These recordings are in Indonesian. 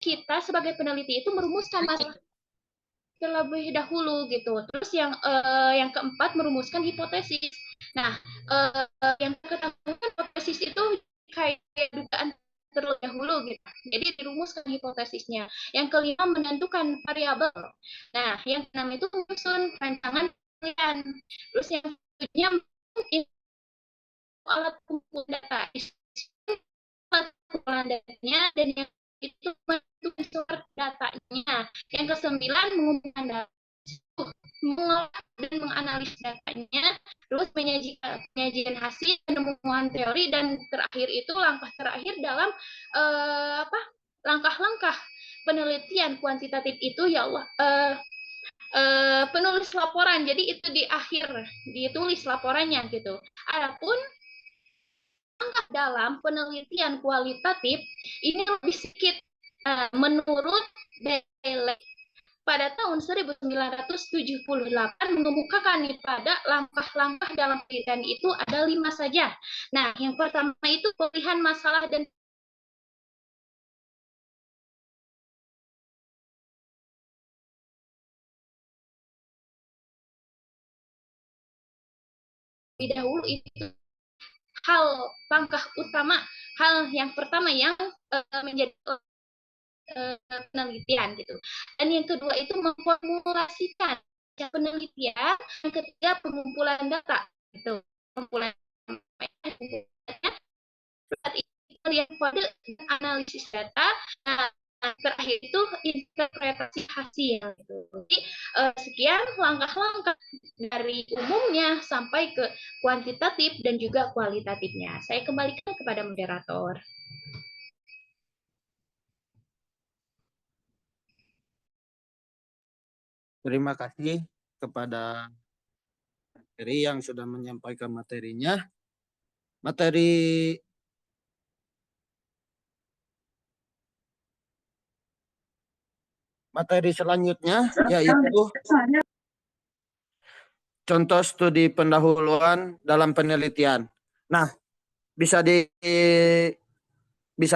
kita sebagai peneliti itu merumuskan masalah terlebih dahulu gitu. Terus yang keempat merumuskan hipotesis. Nah, yang ketahuan hipotesis itu kayak dugaan terlebih dahulu gitu. Jadi dirumuskan hipotesisnya. Yang kelima menentukan variabel. Nah, yang keenam itu menyusun rancangan penelitian. Terus yang ketujuhnya alat kumpulan data. Alat kumpulan datanya dan yang itu menentukan sumber datanya. Yang kesembilan mengumpulkan data, mengolah dan menganalisis datanya, terus penyajian hasil, penemuan teori, dan terakhir itu langkah terakhir dalam langkah-langkah penelitian kuantitatif itu ya Allah penulis laporan. Jadi itu di akhir ditulis laporannya gitu. Adapun dalam penelitian kualitatif ini lebih sedikit menurut Bailey pada tahun 1978 mengemukakan pada langkah-langkah dalam penelitian itu ada 5 saja. Nah, yang pertama itu pilihan masalah dan dahulu itu langkah utama, hal yang pertama yang menjadi penelitian gitu. Dan yang kedua itu memformulasikan penelitian, yang ketiga pengumpulan data gitu. Pengumpulan lihat kode analisis data. Nah, terakhir itu interpretasi hasil. Jadi sekian langkah-langkah dari umumnya sampai ke kuantitatif dan juga kualitatifnya. Saya kembalikan kepada moderator. Terima kasih kepada materi yang sudah menyampaikan materinya. Materi selanjutnya yaitu contoh studi pendahuluan dalam penelitian. Nah, bisa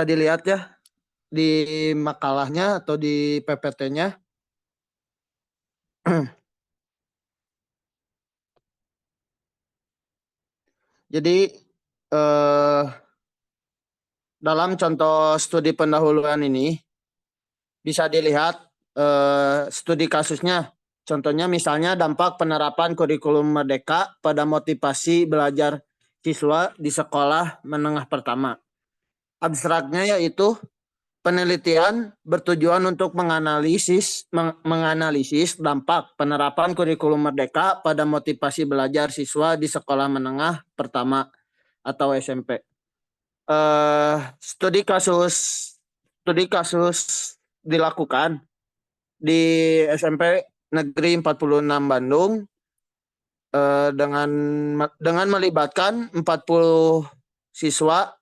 dilihat ya di makalahnya atau di PPT-nya. Jadi dalam contoh studi pendahuluan ini bisa dilihat studi kasusnya. Contohnya misalnya dampak penerapan kurikulum merdeka pada motivasi belajar siswa di sekolah menengah pertama. Abstraknya yaitu penelitian bertujuan untuk menganalisis dampak penerapan kurikulum merdeka pada motivasi belajar siswa di sekolah menengah pertama atau SMP. Studi kasus dilakukan di SMP Negeri 46 Bandung dengan melibatkan 40 siswa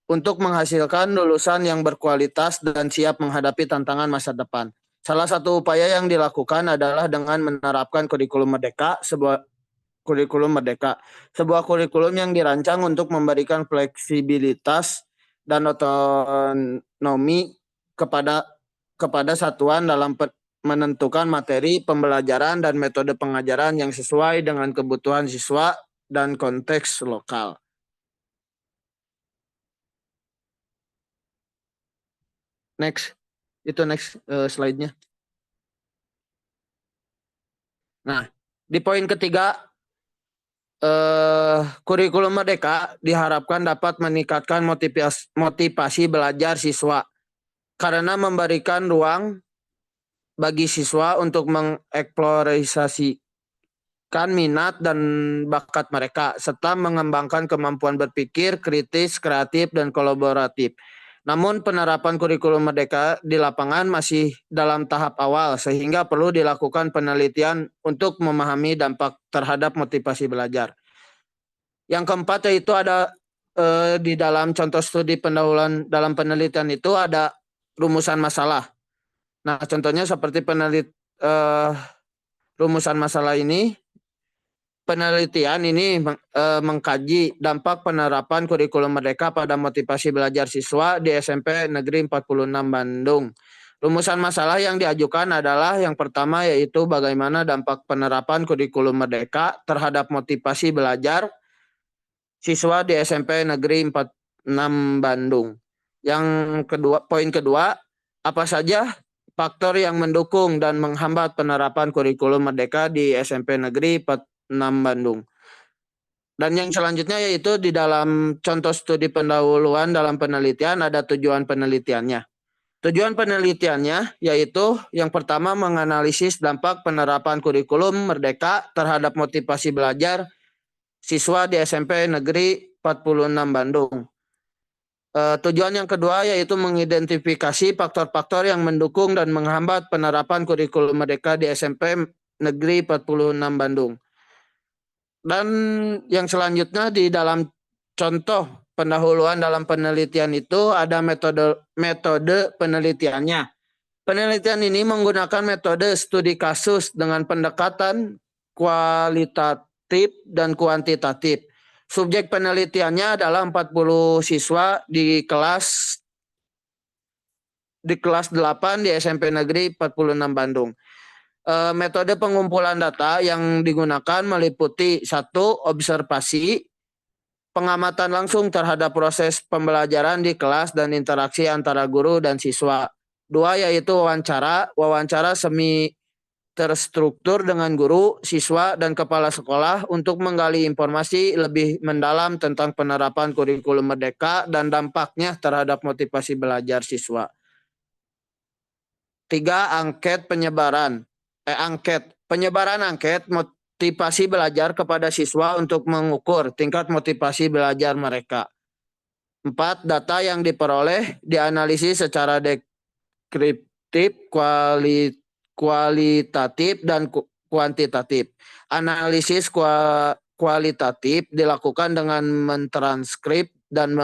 untuk menghasilkan lulusan yang berkualitas dan siap menghadapi tantangan masa depan. Salah satu upaya yang dilakukan adalah dengan menerapkan kurikulum merdeka, sebuah kurikulum yang dirancang untuk memberikan fleksibilitas dan otonomi kepada satuan dalam menentukan materi pembelajaran dan metode pengajaran yang sesuai dengan kebutuhan siswa dan konteks lokal. Next slide-nya. Nah, di poin ketiga, kurikulum merdeka diharapkan dapat meningkatkan motivasi belajar siswa karena memberikan ruang bagi siswa untuk mengeksplorasikan minat dan bakat mereka serta mengembangkan kemampuan berpikir kritis, kreatif, dan kolaboratif. Namun penerapan kurikulum merdeka di lapangan masih dalam tahap awal sehingga perlu dilakukan penelitian untuk memahami dampak terhadap motivasi belajar. Yang keempat yaitu ada di dalam contoh studi pendahuluan dalam penelitian itu ada rumusan masalah. Nah, contohnya seperti rumusan masalah ini penelitian ini mengkaji dampak penerapan kurikulum merdeka pada motivasi belajar siswa di SMP Negeri 46 Bandung. Rumusan masalah yang diajukan adalah yang pertama yaitu bagaimana dampak penerapan kurikulum merdeka terhadap motivasi belajar siswa di SMP Negeri 46 Bandung. Yang kedua, poin kedua, apa saja faktor yang mendukung dan menghambat penerapan kurikulum merdeka di SMP Negeri 46 Bandung. Dan yang selanjutnya yaitu di dalam contoh studi pendahuluan dalam penelitian ada tujuan penelitiannya. Tujuan penelitiannya yaitu yang pertama menganalisis dampak penerapan kurikulum merdeka terhadap motivasi belajar siswa di SMP Negeri 46 Bandung. Tujuan yang kedua yaitu mengidentifikasi faktor-faktor yang mendukung dan menghambat penerapan kurikulum merdeka di SMP Negeri 46 Bandung. Dan yang selanjutnya di dalam contoh pendahuluan dalam penelitian itu ada metode penelitiannya. Penelitian ini menggunakan metode studi kasus dengan pendekatan kualitatif dan kuantitatif. Subjek penelitiannya adalah 40 siswa di kelas 8 di SMP Negeri 46 Bandung. Metode pengumpulan data yang digunakan meliputi satu, observasi, pengamatan langsung terhadap proses pembelajaran di kelas dan interaksi antara guru dan siswa. Dua, yaitu wawancara, wawancara semi terstruktur dengan guru, siswa, dan kepala sekolah untuk menggali informasi lebih mendalam tentang penerapan kurikulum merdeka dan dampaknya terhadap motivasi belajar siswa. Tiga, angket penyebaran. Penyebaran angket motivasi belajar kepada siswa untuk mengukur tingkat motivasi belajar mereka. Empat, data yang diperoleh dianalisis secara deskriptif, kualitatif, dan kuantitatif. Analisis kualitatif dilakukan dengan mentranskrip dan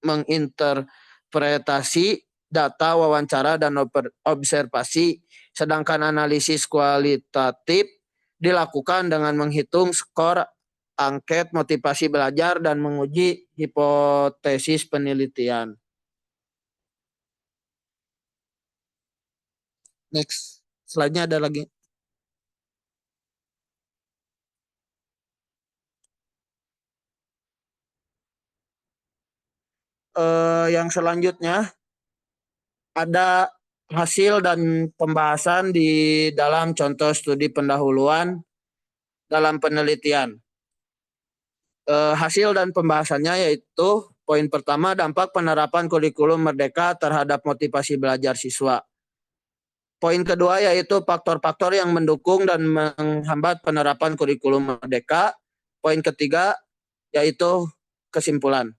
menginterpretasi data wawancara dan observasi, sedangkan analisis kualitatif dilakukan dengan menghitung skor angket motivasi belajar dan menguji hipotesis penelitian. Next, slide-nya ada lagi. Yang selanjutnya ada hasil dan pembahasan di dalam contoh studi pendahuluan dalam penelitian. Hasil dan pembahasannya yaitu poin pertama, dampak penerapan kurikulum merdeka terhadap motivasi belajar siswa. Poin kedua yaitu faktor-faktor yang mendukung dan menghambat penerapan kurikulum merdeka. Poin ketiga yaitu kesimpulan.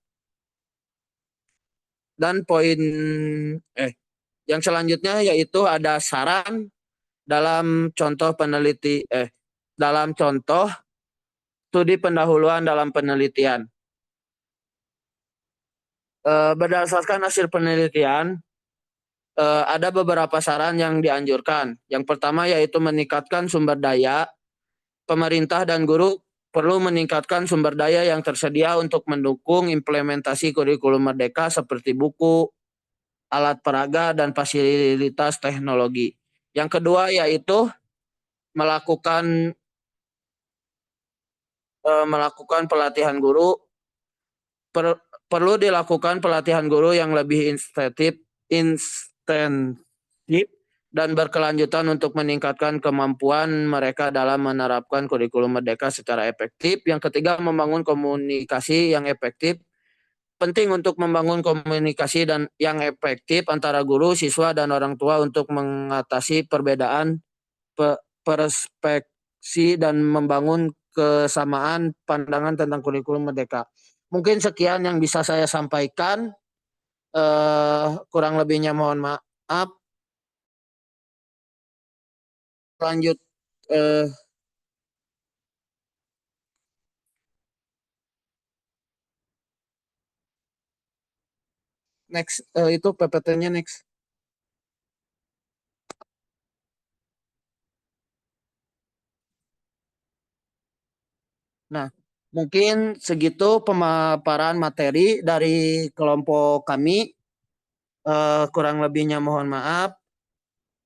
Dan poin yang selanjutnya yaitu ada saran dalam contoh dalam contoh studi pendahuluan dalam penelitian. Berdasarkan hasil penelitian, ada beberapa saran yang dianjurkan. Yang pertama yaitu meningkatkan sumber daya. Pemerintah dan guru perlu meningkatkan sumber daya yang tersedia untuk mendukung implementasi kurikulum merdeka seperti buku, alat peraga, dan fasilitas teknologi. Yang kedua yaitu melakukan pelatihan guru. Perlu dilakukan pelatihan guru yang lebih intensif dan berkelanjutan untuk meningkatkan kemampuan mereka dalam menerapkan kurikulum merdeka secara efektif. Yang ketiga, membangun komunikasi yang efektif. Penting untuk membangun komunikasi yang efektif antara guru, siswa, dan orang tua untuk mengatasi perbedaan perspektif dan membangun kesamaan pandangan tentang kurikulum merdeka. Mungkin sekian yang bisa saya sampaikan. Kurang lebihnya mohon maaf. Lanjut. Next, itu PPT-nya next. Nah, mungkin segitu pemaparan materi dari kelompok kami. Kurang lebihnya mohon maaf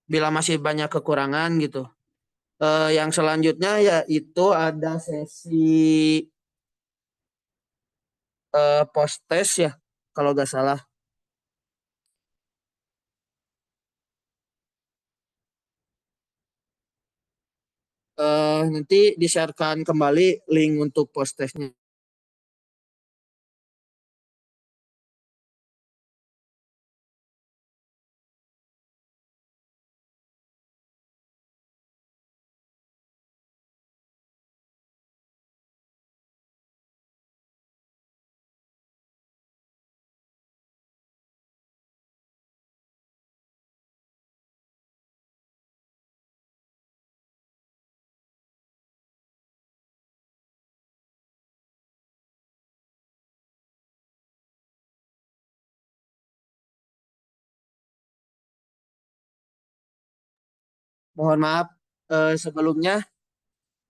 bila masih banyak kekurangan gitu. Yang selanjutnya yaitu ada sesi post test ya, kalau nggak salah. Nanti di-sharekan kembali link untuk post testnya. Mohon maaf sebelumnya,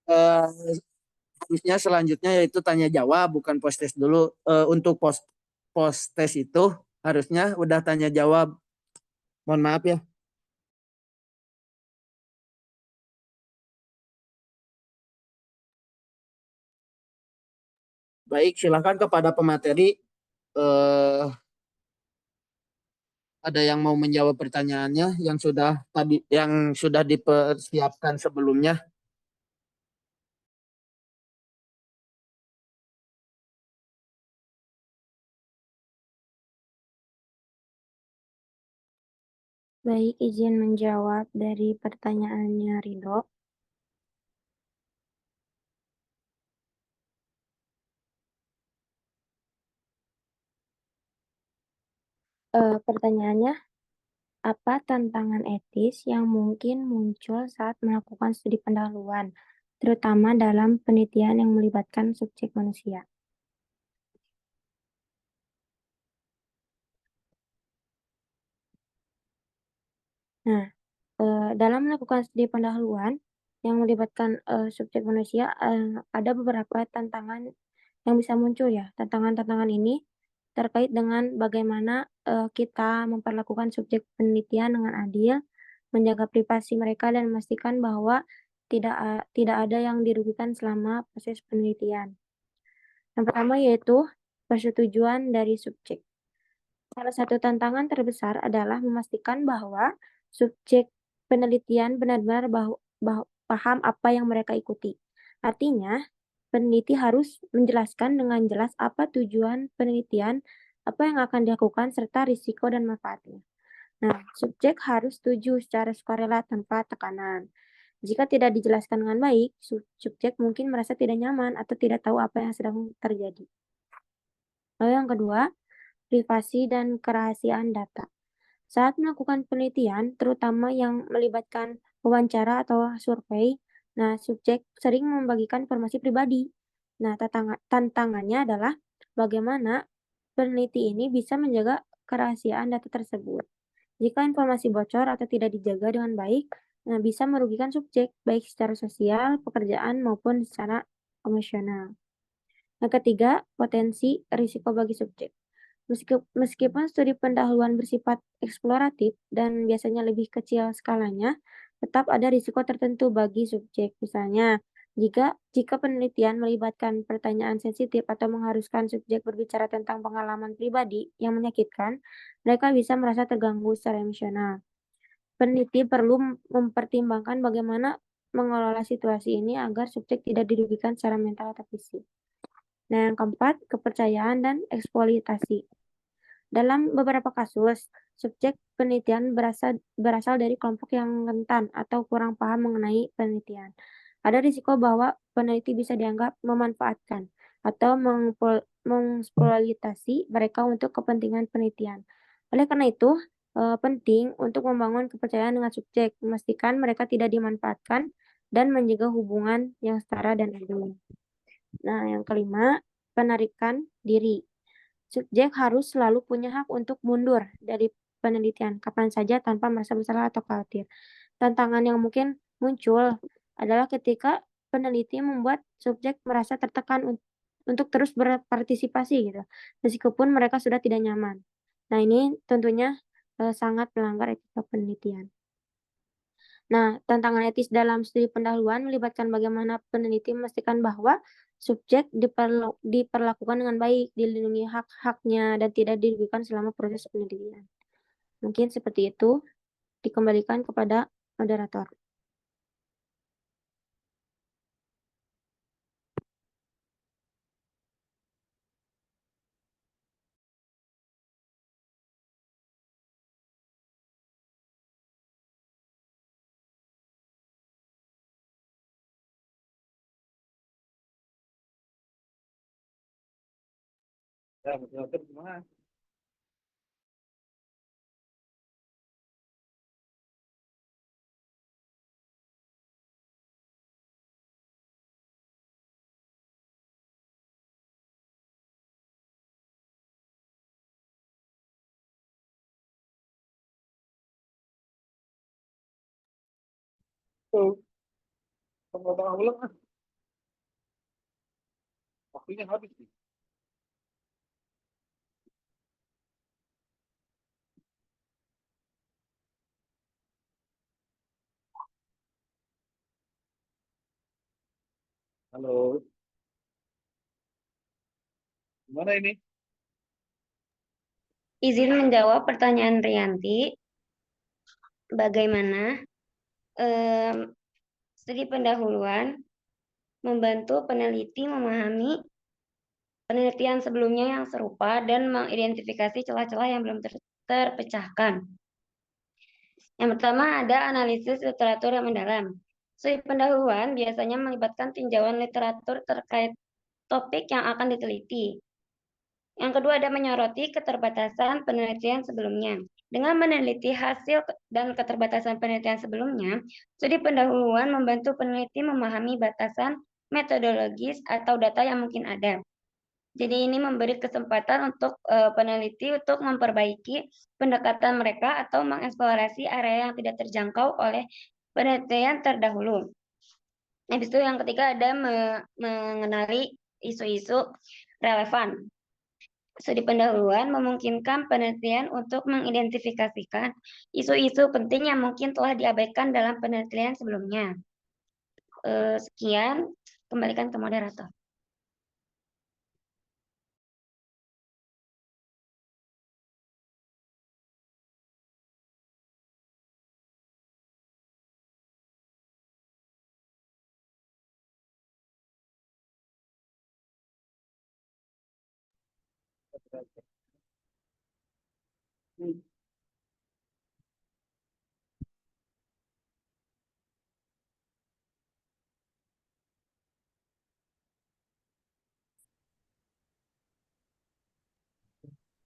eh, harusnya selanjutnya yaitu tanya jawab bukan post test dulu. Untuk post test itu harusnya udah tanya jawab. Mohon maaf ya. Baik, silakan kepada pemateri. eh, ada yang mau menjawab pertanyaannya yang sudah dipersiapkan sebelumnya? Baik, izin menjawab dari pertanyaannya Ridho. Pertanyaannya, apa tantangan etis yang mungkin muncul saat melakukan studi pendahuluan, terutama dalam penelitian yang melibatkan subjek manusia? Nah, dalam melakukan studi pendahuluan yang melibatkan subjek manusia, ada beberapa tantangan yang bisa muncul ya. Tantangan-tantangan ini terkait dengan bagaimana kita memperlakukan subjek penelitian dengan adil, menjaga privasi mereka dan memastikan bahwa tidak ada yang dirugikan selama proses penelitian. Yang pertama yaitu persetujuan dari subjek. Salah satu tantangan terbesar adalah memastikan bahwa subjek penelitian benar-benar paham apa yang mereka ikuti. Artinya, peneliti harus menjelaskan dengan jelas apa tujuan penelitian, apa yang akan dilakukan, serta risiko dan manfaatnya. Nah, subjek harus setuju secara sukarela tanpa tekanan. Jika tidak dijelaskan dengan baik, subjek mungkin merasa tidak nyaman atau tidak tahu apa yang sedang terjadi. Lalu yang kedua, privasi dan kerahasiaan data. Saat melakukan penelitian, terutama yang melibatkan wawancara atau survei, nah subjek sering membagikan informasi pribadi. Nah, tantangannya adalah bagaimana peneliti ini bisa menjaga kerahasiaan data tersebut. Jika informasi bocor atau tidak dijaga dengan baik, nah bisa merugikan subjek, baik secara sosial, pekerjaan, maupun secara emosional. Yang ketiga, potensi risiko bagi subjek. Meskipun studi pendahuluan bersifat eksploratif dan biasanya lebih kecil skalanya, tetap ada risiko tertentu bagi subjek. Misalnya, jika penelitian melibatkan pertanyaan sensitif atau mengharuskan subjek berbicara tentang pengalaman pribadi yang menyakitkan, mereka bisa merasa terganggu secara emosional. Peneliti perlu mempertimbangkan bagaimana mengelola situasi ini agar subjek tidak dirugikan secara mental atau fisik. Nah, yang keempat, kepercayaan dan eksploitasi. Dalam beberapa kasus, subjek penelitian berasal dari kelompok yang rentan atau kurang paham mengenai penelitian. Ada risiko bahwa peneliti bisa dianggap memanfaatkan atau mengeksploitasi mereka untuk kepentingan penelitian. Oleh karena itu, penting untuk membangun kepercayaan dengan subjek, memastikan mereka tidak dimanfaatkan, dan menjaga hubungan yang setara dan adil. Nah, yang kelima, penarikan diri. Subjek harus selalu punya hak untuk mundur dari penelitian kapan saja tanpa merasa bersalah atau khawatir. Tantangan yang mungkin muncul adalah ketika peneliti membuat subjek merasa tertekan untuk terus berpartisipasi gitu, meskipun mereka sudah tidak nyaman. Nah, ini tentunya sangat melanggar etika penelitian. Nah, tantangan etis dalam studi pendahuluan melibatkan bagaimana peneliti memastikan bahwa subjek diperlakukan dengan baik, dilindungi hak-haknya, dan tidak dirugikan selama proses penelitian. Mungkin seperti itu, dikembalikan kepada moderator. Waktunya habis. Halo, gimana ini? Izin menjawab pertanyaan Rianti, bagaimana studi pendahuluan membantu peneliti memahami penelitian sebelumnya yang serupa dan mengidentifikasi celah-celah yang belum terpecahkan. Yang pertama ada analisis literatur yang mendalam. Studi pendahuluan biasanya melibatkan tinjauan literatur terkait topik yang akan diteliti. Yang kedua ada menyoroti keterbatasan penelitian sebelumnya. Dengan meneliti hasil dan keterbatasan penelitian sebelumnya, studi pendahuluan membantu peneliti memahami batasan metodologis atau data yang mungkin ada. Jadi ini memberi kesempatan untuk peneliti untuk memperbaiki pendekatan mereka atau mengeksplorasi area yang tidak terjangkau oleh penelitian terdahulu. Habis itu yang ketiga ada mengenali isu-isu relevan. Studi pendahuluan memungkinkan penelitian untuk mengidentifikasikan isu-isu penting yang mungkin telah diabaikan dalam penelitian sebelumnya. Sekian, kembalikan ke moderator.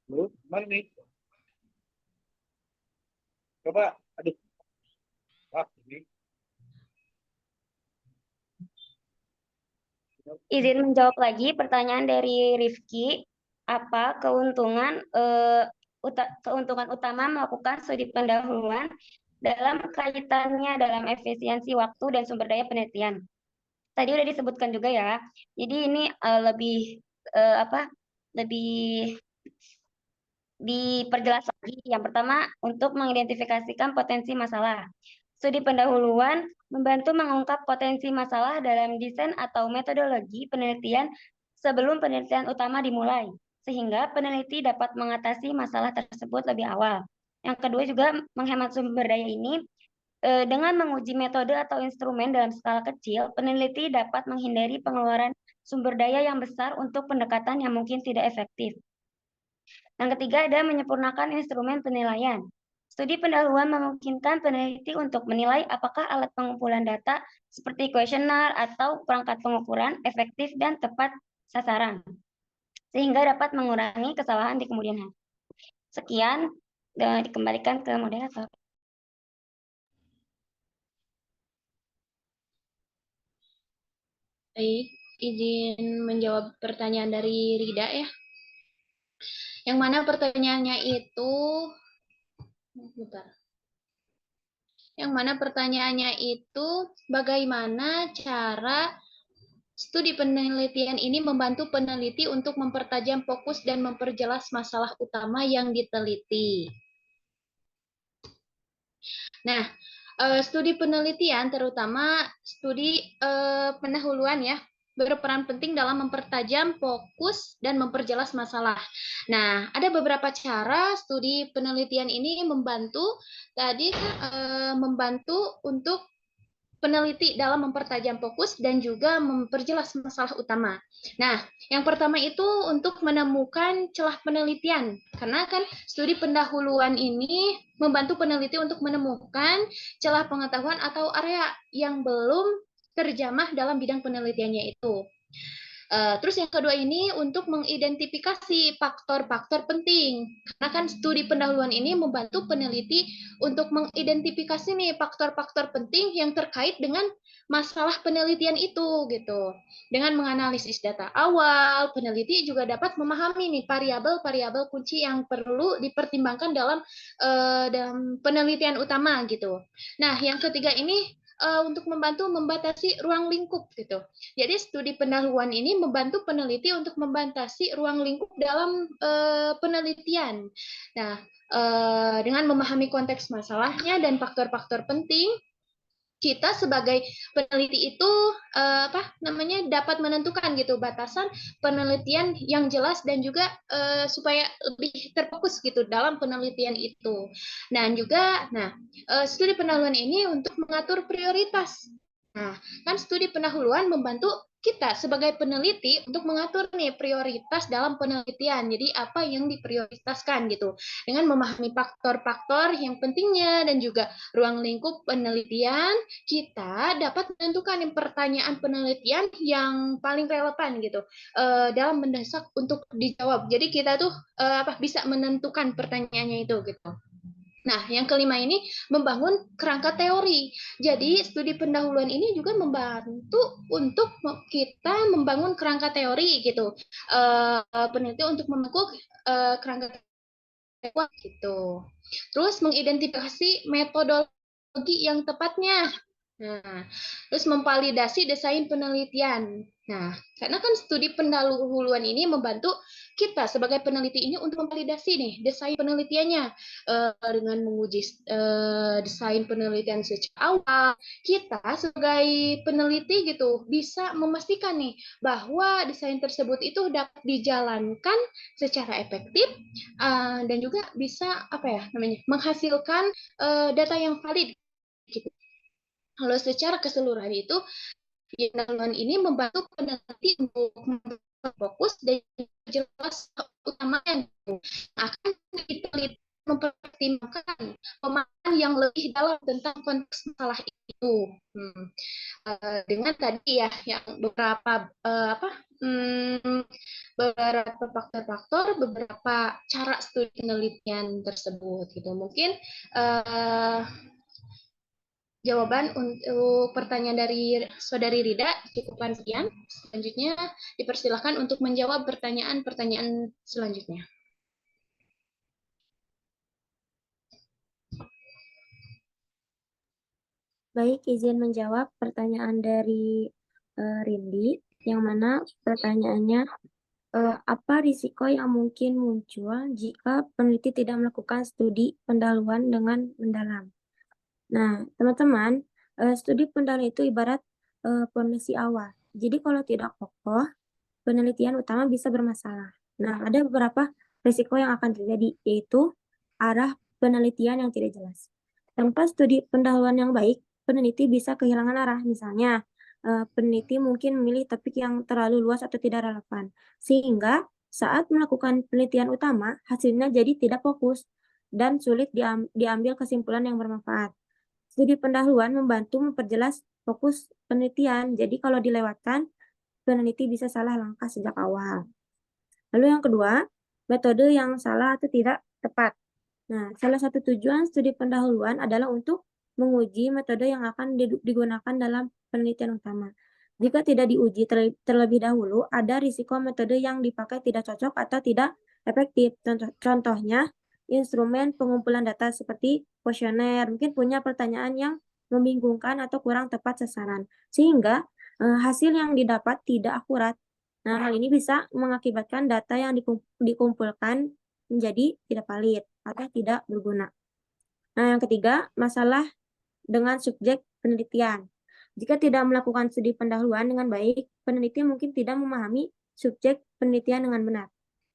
Halo, gimana nih? Coba, aduh. Ini. Izin menjawab lagi pertanyaan dari Rifki, apa keuntungan utama melakukan studi pendahuluan dalam kaitannya dalam efisiensi waktu dan sumber daya penelitian? Tadi udah disebutkan juga ya. Jadi ini lebih diperjelas lagi. Yang pertama, untuk mengidentifikasikan potensi masalah. Studi pendahuluan membantu mengungkap potensi masalah dalam desain atau metodologi penelitian sebelum penelitian utama dimulai, sehingga peneliti dapat mengatasi masalah tersebut lebih awal. Yang kedua juga menghemat sumber daya ini, dengan menguji metode atau instrumen dalam skala kecil, peneliti dapat menghindari pengeluaran sumber daya yang besar untuk pendekatan yang mungkin tidak efektif. Yang ketiga ada menyempurnakan instrumen penilaian. Studi pendahuluan memungkinkan peneliti untuk menilai apakah alat pengumpulan data seperti kuesioner atau perangkat pengukuran efektif dan tepat sasaran, sehingga dapat mengurangi kesalahan di kemudian hari. Sekian, dan dikembalikan ke moderator. Baik, izin menjawab pertanyaan dari Rida ya. Yang mana pertanyaannya itu, bagaimana cara studi penelitian ini membantu peneliti untuk mempertajam fokus dan memperjelas masalah utama yang diteliti. Nah, studi penelitian, terutama studi pendahuluan ya, berperan penting dalam mempertajam fokus dan memperjelas masalah. Nah, ada beberapa cara studi penelitian ini membantu membantu untuk peneliti dalam mempertajam fokus dan juga memperjelas masalah utama. Nah, yang pertama itu untuk menemukan celah penelitian. Karena kan studi pendahuluan ini membantu peneliti untuk menemukan celah pengetahuan atau area yang belum terjamah dalam bidang penelitiannya itu. Terus yang kedua ini untuk mengidentifikasi faktor-faktor penting. Karena kan studi pendahuluan ini membantu peneliti untuk mengidentifikasi nih faktor-faktor penting yang terkait dengan masalah penelitian itu gitu. Dengan menganalisis data awal, peneliti juga dapat memahami nih variabel-variabel kunci yang perlu dipertimbangkan dalam penelitian utama gitu. Nah, yang ketiga ini untuk membantu membatasi ruang lingkup gitu. Jadi studi pendahuluan ini membantu peneliti untuk membatasi ruang lingkup dalam penelitian. Nah, dengan memahami konteks masalahnya dan faktor-faktor penting, kita sebagai peneliti itu dapat menentukan gitu batasan penelitian yang jelas dan juga supaya lebih terfokus gitu dalam penelitian itu. Dan juga studi pendahuluan ini untuk mengatur prioritas. Nah, kan studi pendahuluan membantu kita sebagai peneliti untuk mengatur nih prioritas dalam penelitian. Jadi apa yang diprioritaskan gitu. Dengan memahami faktor-faktor yang pentingnya dan juga ruang lingkup penelitian, kita dapat menentukan pertanyaan penelitian yang paling relevan gitu dalam mendesak untuk dijawab. Jadi kita tuh bisa menentukan pertanyaannya itu gitu. Nah, yang kelima ini membangun kerangka teori. Jadi, studi pendahuluan ini juga membantu untuk kita membangun kerangka teori gitu. Peneliti untuk membentuk kerangka teori gitu. Terus mengidentifikasi metodologi yang tepatnya. Nah, terus memvalidasi desain penelitian. Nah, karena kan studi pendahuluan ini membantu kita sebagai peneliti ini untuk memvalidasi nih desain penelitiannya dengan menguji desain penelitian secara awal. Kita sebagai peneliti gitu bisa memastikan nih bahwa desain tersebut itu dapat dijalankan secara efektif dan juga bisa menghasilkan data yang valid. Gitu. Kalau secara keseluruhan itu, pendahuluan ini membantu peneliti untuk fokus dan jelas utamanya akan diteliti mempertimbangkan pemahaman yang lebih dalam tentang konteks masalah itu. Dengan tadi ya yang beberapa beberapa faktor-faktor, beberapa cara studi penelitian tersebut gitu. Mungkin jawaban untuk pertanyaan dari Saudari Rida cukupkan sekian. Selanjutnya dipersilakan untuk menjawab pertanyaan-pertanyaan selanjutnya. Baik, izin menjawab pertanyaan dari Rindi, yang mana pertanyaannya apa risiko yang mungkin muncul jika peneliti tidak melakukan studi pendahuluan dengan mendalam? Nah, teman-teman, studi pendahuluan itu ibarat fondasi awal. Jadi kalau tidak kokoh, penelitian utama bisa bermasalah. Nah, ada beberapa risiko yang akan terjadi, yaitu arah penelitian yang tidak jelas. Tanpa studi pendahuluan yang baik, peneliti bisa kehilangan arah. Misalnya, peneliti mungkin memilih topik yang terlalu luas atau tidak relevan. Sehingga saat melakukan penelitian utama, hasilnya jadi tidak fokus dan sulit diambil kesimpulan yang bermanfaat. Studi pendahuluan membantu memperjelas fokus penelitian. Jadi kalau dilewatkan, peneliti bisa salah langkah sejak awal. Lalu yang kedua, metode yang salah atau tidak tepat. Nah, salah satu tujuan studi pendahuluan adalah untuk menguji metode yang akan digunakan dalam penelitian utama. Jika tidak diuji terlebih dahulu, ada risiko metode yang dipakai tidak cocok atau tidak efektif. Contohnya, instrumen pengumpulan data seperti kuesioner mungkin punya pertanyaan yang membingungkan atau kurang tepat sasaran. Sehingga hasil yang didapat tidak akurat. Nah, hal ini bisa mengakibatkan data yang dikumpulkan menjadi tidak valid atau tidak berguna. Nah, yang ketiga, masalah dengan subjek penelitian. Jika tidak melakukan studi pendahuluan dengan baik, peneliti mungkin tidak memahami subjek penelitian dengan benar.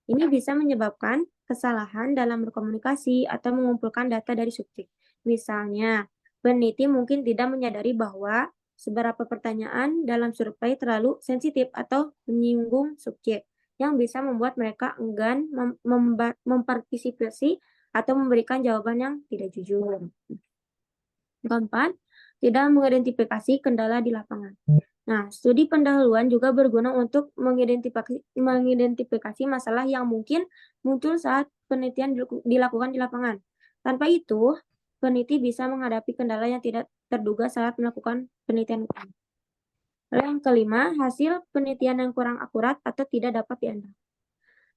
Ini bisa menyebabkan kesalahan dalam berkomunikasi atau mengumpulkan data dari subjek. Misalnya, peneliti mungkin tidak menyadari bahwa seberapa pertanyaan dalam survei terlalu sensitif atau menyinggung subjek, yang bisa membuat mereka enggan mempartisipasi atau memberikan jawaban yang tidak jujur. Keempat, tidak mengidentifikasi kendala di lapangan. Nah, studi pendahuluan juga berguna untuk mengidentifikasi masalah yang mungkin muncul saat penelitian dilakukan di lapangan. Tanpa itu, peneliti bisa menghadapi kendala yang tidak terduga saat melakukan penelitian. Lalu yang kelima, hasil penelitian yang kurang akurat atau tidak dapat diandalkan.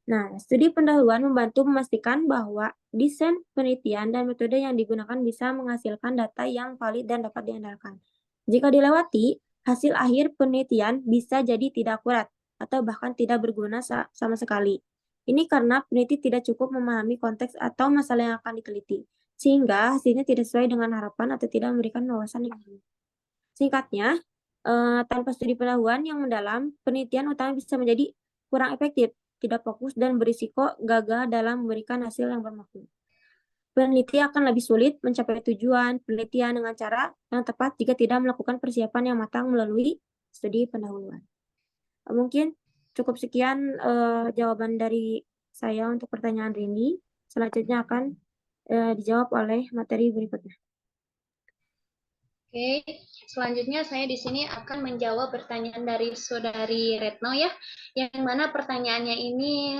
Nah, studi pendahuluan membantu memastikan bahwa desain penelitian dan metode yang digunakan bisa menghasilkan data yang valid dan dapat diandalkan. Jika dilewati, hasil akhir penelitian bisa jadi tidak akurat atau bahkan tidak berguna sama sekali. Ini karena peneliti tidak cukup memahami konteks atau masalah yang akan diteliti, sehingga hasilnya tidak sesuai dengan harapan atau tidak memberikan wawasan yang baru. Singkatnya, tanpa studi pendahuluan yang mendalam, penelitian utama bisa menjadi kurang efektif, tidak fokus, dan berisiko gagal dalam memberikan hasil yang bermakna. Peneliti akan lebih sulit mencapai tujuan penelitian dengan cara yang tepat jika tidak melakukan persiapan yang matang melalui studi pendahuluan. Mungkin cukup sekian jawaban dari saya untuk pertanyaan Rini. Selanjutnya akan dijawab oleh materi berikutnya. Oke, selanjutnya saya di sini akan menjawab pertanyaan dari Saudari Retno ya, yang mana pertanyaannya ini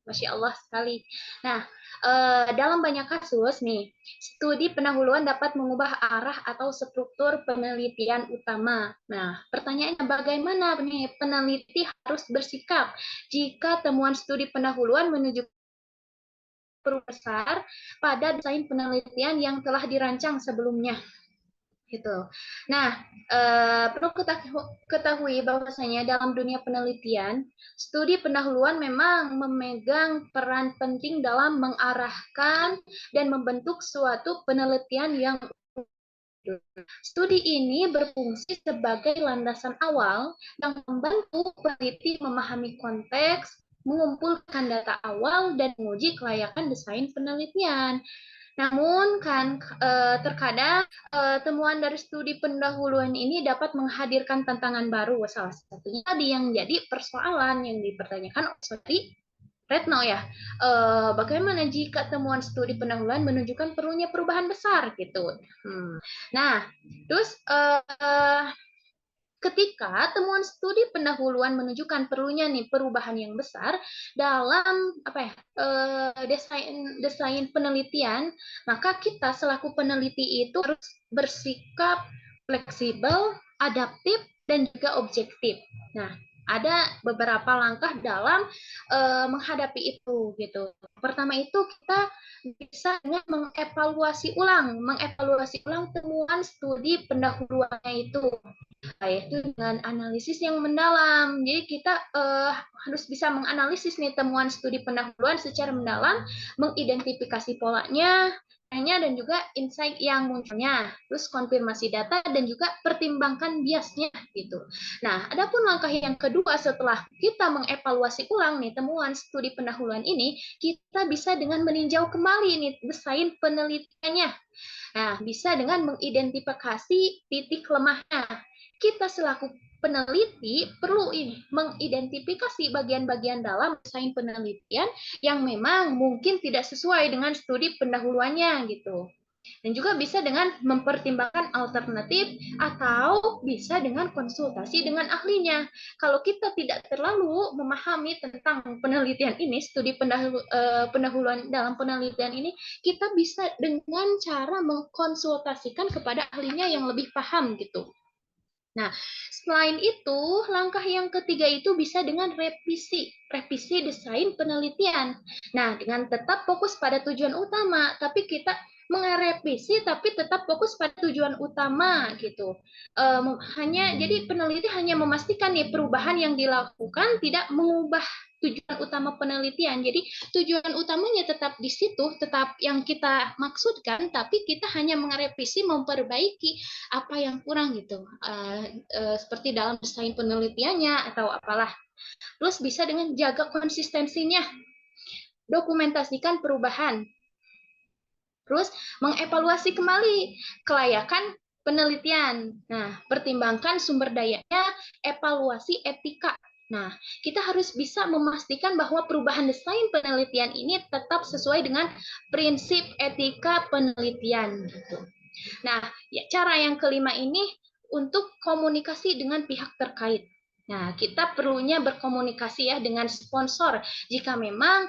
Masya Allah sekali. Nah, dalam banyak kasus nih, studi pendahuluan dapat mengubah arah atau struktur penelitian utama. Nah, pertanyaannya bagaimana nih peneliti harus bersikap jika temuan studi pendahuluan menunjukkan besar pada desain penelitian yang telah dirancang sebelumnya gitu. Nah, perlu ketahui bahwasanya dalam dunia penelitian, studi pendahuluan memang memegang peran penting dalam mengarahkan dan membentuk suatu penelitian yang studi ini berfungsi sebagai landasan awal yang membantu peneliti memahami konteks, mengumpulkan data awal, dan menguji kelayakan desain penelitian. Namun kan terkadang temuan dari studi pendahuluan ini dapat menghadirkan tantangan baru. Salah satunya tadi yang jadi persoalan yang dipertanyakan oleh Retno ya. Bagaimana jika temuan studi pendahuluan menunjukkan perlunya perubahan besar gitu. Nah, terus ketika temuan studi pendahuluan menunjukkan perlunya nih perubahan yang besar dalam desain penelitian, maka kita selaku peneliti itu harus bersikap fleksibel, adaptif, dan juga objektif. Nah, ada beberapa langkah dalam menghadapi itu gitu. Pertama itu kita bisa dengan mengevaluasi ulang temuan studi pendahuluannya itu, yaitu dengan analisis yang mendalam. Jadi kita harus bisa menganalisis nih temuan studi pendahuluan secara mendalam, mengidentifikasi polanya, dan juga insight yang munculnya, terus konfirmasi data dan juga pertimbangkan biasnya gitu. Nah, adapun langkah yang kedua setelah kita mengevaluasi ulang nih temuan studi pendahuluan ini, kita bisa dengan meninjau kembali nih desain penelitiannya. Nah, bisa dengan mengidentifikasi titik lemahnya. Kita selaku peneliti perlu mengidentifikasi bagian-bagian dalam desain penelitian yang memang mungkin tidak sesuai dengan studi pendahuluannya gitu. Dan juga bisa dengan mempertimbangkan alternatif atau bisa dengan konsultasi dengan ahlinya. Kalau kita tidak terlalu memahami tentang penelitian ini, studi pendahuluan dalam penelitian ini, kita bisa dengan cara mengkonsultasikan kepada ahlinya yang lebih paham gitu. Nah, selain itu, langkah yang ketiga itu bisa dengan revisi desain penelitian. Nah, dengan tetap fokus pada tujuan utama, tapi kita mengrevisi tapi tetap fokus pada tujuan utama gitu. Jadi peneliti hanya memastikan nih perubahan yang dilakukan tidak mengubah tujuan utama penelitian. Jadi tujuan utamanya tetap di situ, tetap yang kita maksudkan, tapi kita hanya mengrevisi, memperbaiki apa yang kurang gitu. Seperti dalam desain penelitiannya atau apalah. Terus bisa dengan jaga konsistensinya, dokumentasikan perubahan. Terus mengevaluasi kembali kelayakan penelitian. Nah, pertimbangkan sumber dayanya, evaluasi etika. Nah, kita harus bisa memastikan bahwa perubahan desain penelitian ini tetap sesuai dengan prinsip etika penelitian gitu. Nah, ya, cara yang kelima ini untuk komunikasi dengan pihak terkait. Nah, kita perlunya berkomunikasi ya dengan sponsor jika memang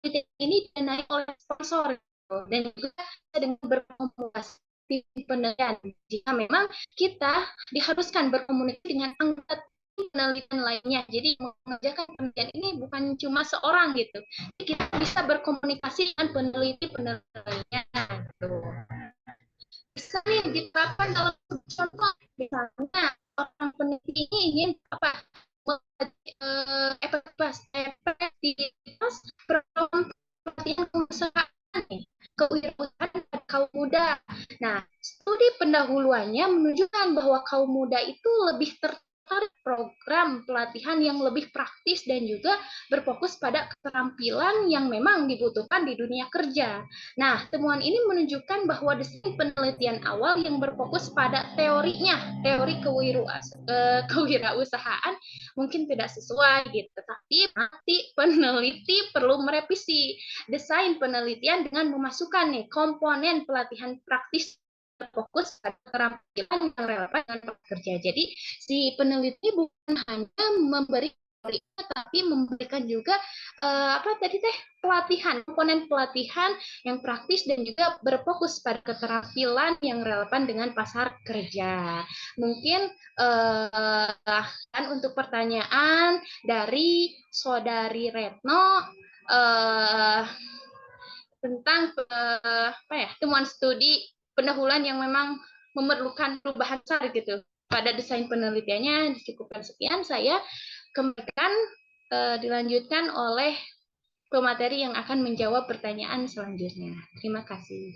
ini didanai oleh sponsor dan juga dengan berkomunikasi penelitian jika memang kita diharuskan berkomunikasi dengan anggota penelitian lainnya. Jadi mengerjakan penelitian ini bukan cuma seorang gitu. Jadi kita bisa berkomunikasi dengan peneliti-peneliti lainnya. Gitu. Misalnya diterapkan dalam contoh, misalnya orang peneliti ini ingin apa? Efektivitas program pelatihan pengusahaan kewirausahaan kaum muda. Nah, studi pendahuluannya menunjukkan bahwa kaum muda itu lebih tertarik program pelatihan yang lebih praktis dan juga berfokus pada keterampilan yang memang dibutuhkan di dunia kerja. Nah, temuan ini menunjukkan bahwa desain penelitian awal yang berfokus pada teorinya, teori kewirausahaan mungkin tidak sesuai gitu. Tapi nanti peneliti perlu merevisi desain penelitian dengan memasukkan nih komponen pelatihan praktis fokus pada keterampilan yang relevan dengan pekerja. Jadi si peneliti bukan hanya memberi tapi memberikan juga pelatihan, komponen pelatihan yang praktis dan juga berfokus pada keterampilan yang relevan dengan pasar kerja. Mungkin kan untuk pertanyaan dari Saudari Retno tentang temuan studi pendahuluan yang memang memerlukan perubahan besar gitu pada desain penelitiannya. Cukupkan sekian, saya kembalikan dilanjutkan oleh pemateri yang akan menjawab pertanyaan selanjutnya. Terima kasih.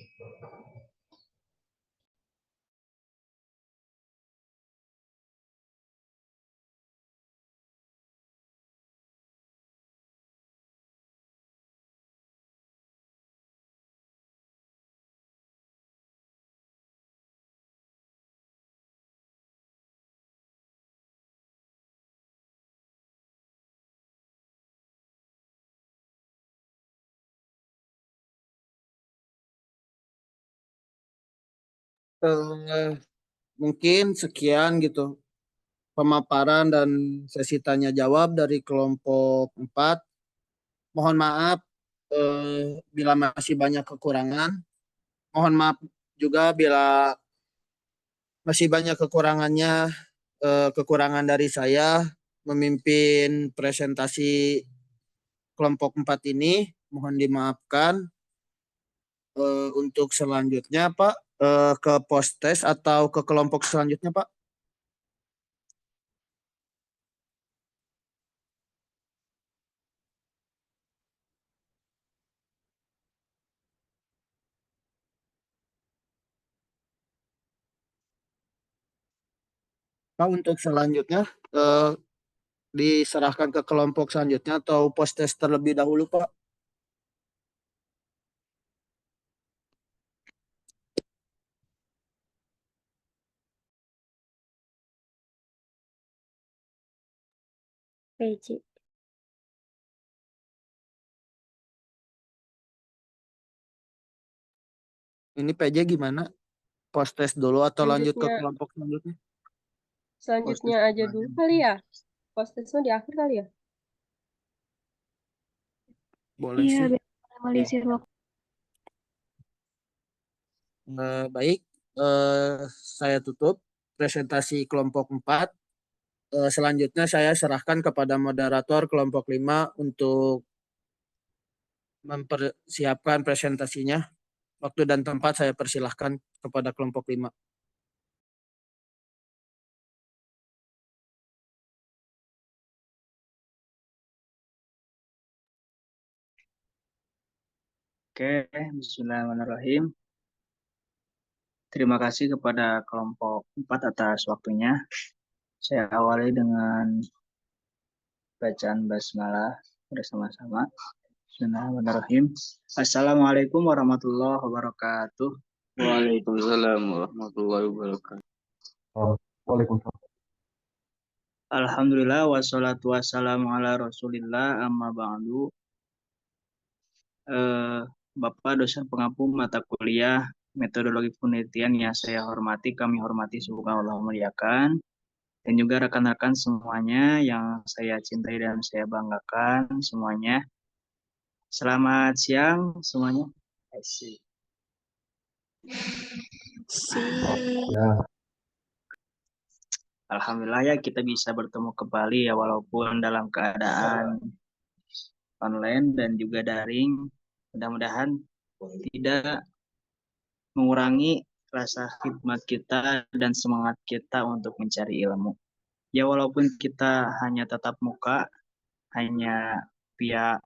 Mungkin sekian gitu pemaparan dan sesi tanya jawab dari kelompok 4. Mohon maaf bila masih banyak kekurangan. Mohon maaf juga bila masih banyak kekurangan dari saya memimpin presentasi kelompok 4 ini. Mohon dimaafkan. Untuk selanjutnya Pak, ke post-test atau ke kelompok selanjutnya Pak? Pak, untuk selanjutnya diserahkan ke kelompok selanjutnya atau post-test terlebih dahulu Pak? PJ. Ini PJ gimana? Post-test dulu atau lanjut ke kelompok selanjutnya? Selanjutnya aja dulu kali ya. Post-testnya di akhir kali ya. Boleh Iya, sih. biar minimalisir waktu. Baik, saya tutup presentasi kelompok 4. Selanjutnya saya serahkan kepada moderator kelompok 5 untuk mempersiapkan presentasinya. Waktu dan tempat saya persilahkan kepada kelompok 5. Oke, bismillahirrahmanirrahim. Terima kasih kepada kelompok 4 atas waktunya. Saya awali dengan bacaan basmalah bersama-sama. Bismillahirrahmanirrahim. Assalamualaikum warahmatullahi wabarakatuh. Waalaikumsalam warahmatullahi wabarakatuh. Waalaikumsalam. Alhamdulillah wassalatu wassalamu ala Rasulillah amma ba'du. Bapak dosen pengampu mata kuliah metodologi penelitian yang saya hormati, kami hormati, semoga Allah muliakan. Dan juga rekan-rekan semuanya yang saya cintai dan saya banggakan semuanya. Selamat siang semuanya. Asik. Ya, Alhamdulillah ya kita bisa bertemu kembali ya walaupun dalam keadaan online dan juga daring. Mudah-mudahan tidak mengurangi rasa khidmat kita dan semangat kita untuk mencari ilmu. Ya walaupun kita hanya tatap muka, hanya via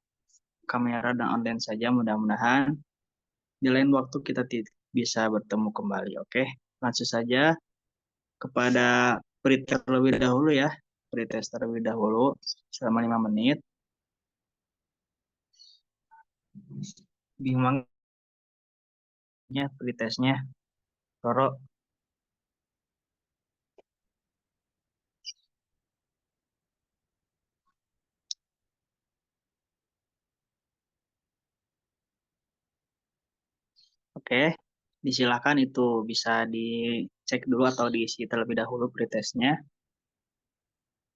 kamera dan online saja, mudah-mudahan di lain waktu kita bisa bertemu kembali. Oke, langsung saja kepada pretest terlebih dahulu ya. Pretest terlebih dahulu selama 5 menit. Bingungnya pretestnya. Roro. Oke, disilakan itu bisa dicek dulu atau diisi terlebih dahulu pretestnya.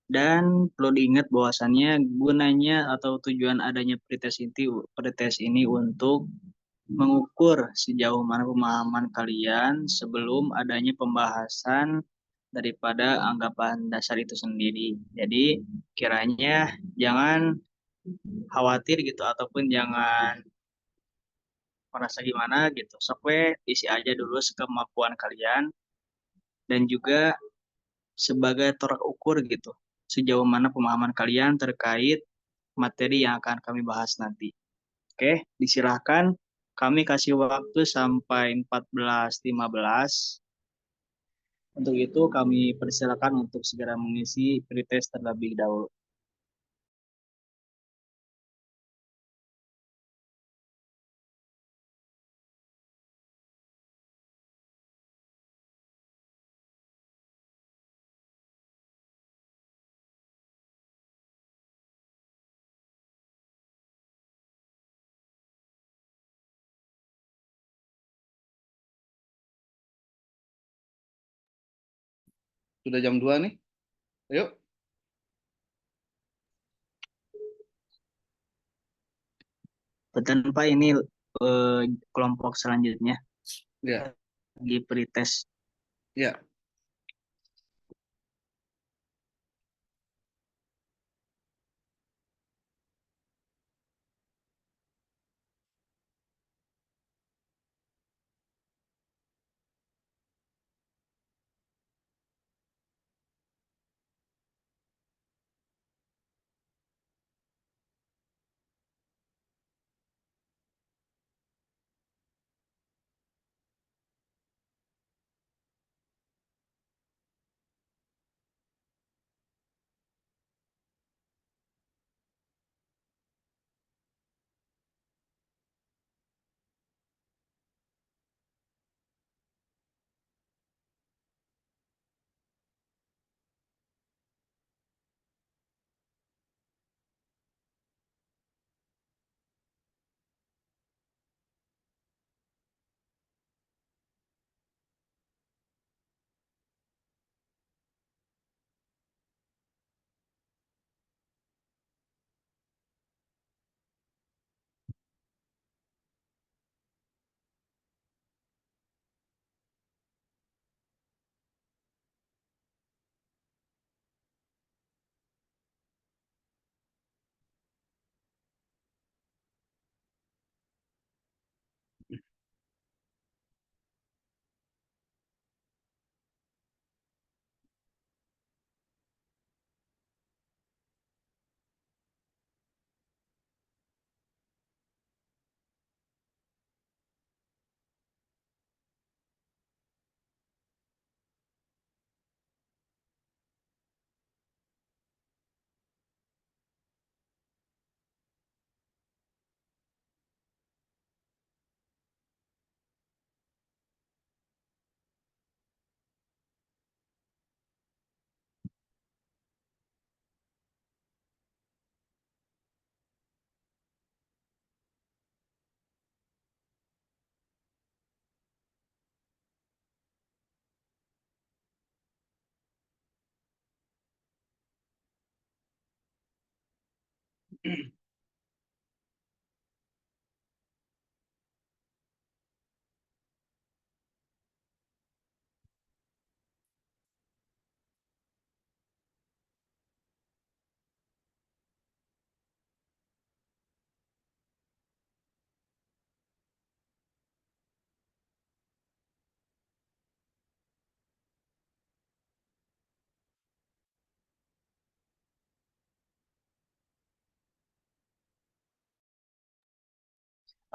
Dan perlu diingat bahwasannya gunanya atau tujuan adanya pretest ini untuk mengukur sejauh mana pemahaman kalian sebelum adanya pembahasan daripada anggapan dasar itu sendiri. Jadi kiranya jangan khawatir gitu ataupun jangan merasa gimana gitu. Sok isi aja dulu sekemampuan kalian dan juga sebagai tolak ukur gitu. Sejauh mana pemahaman kalian terkait materi yang akan kami bahas nanti. Oke, disilahkan. Kami kasih waktu sampai 14.15. Untuk itu kami persilakan untuk segera mengisi pretest terlebih dahulu. Sudah jam 2 nih. Ayo. Betul Pak, ini kelompok selanjutnya. Ya. Di pretest. Ya.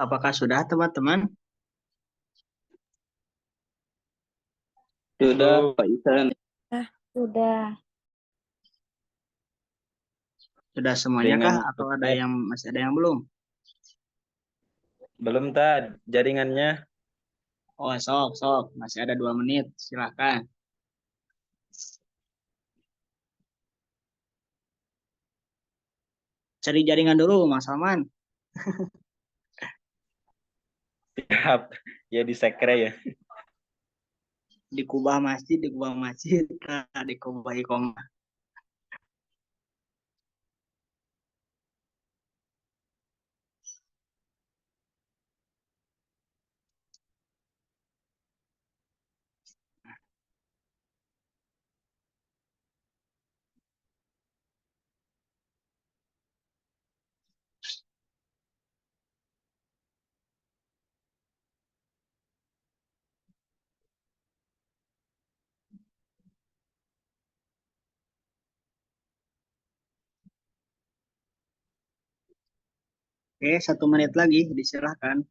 Apakah sudah teman-teman? Sudah, Pak Isan. Sudah. Sudah semuanya kah? Dengan Atau ada yang masih ada yang belum? Belum tad jaringannya. Oh, sok. Masih ada 2 menit. Silakan. Cari jaringan dulu, Mas Salman. Siap. Ya di sekre ya. Di kubah masjid, di kubah iqomah. Oke, 1 menit lagi, disilahkan.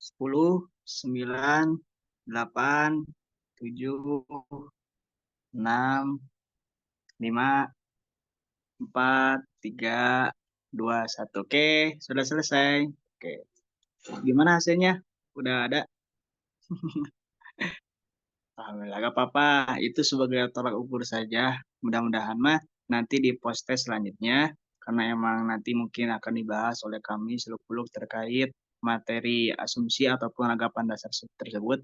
Sepuluh, 9, 8, 7, 6, 5, 4, 3, 2, 1. Oke, sudah selesai. Oke, gimana hasilnya? Udah ada? Alhamdulillah, gak apa-apa. Itu sebagai tolak ukur saja. Mudah-mudahan mah nanti di post test selanjutnya, karena emang nanti mungkin akan dibahas oleh kami seluk-beluk terkait materi asumsi ataupun anggapan dasar tersebut.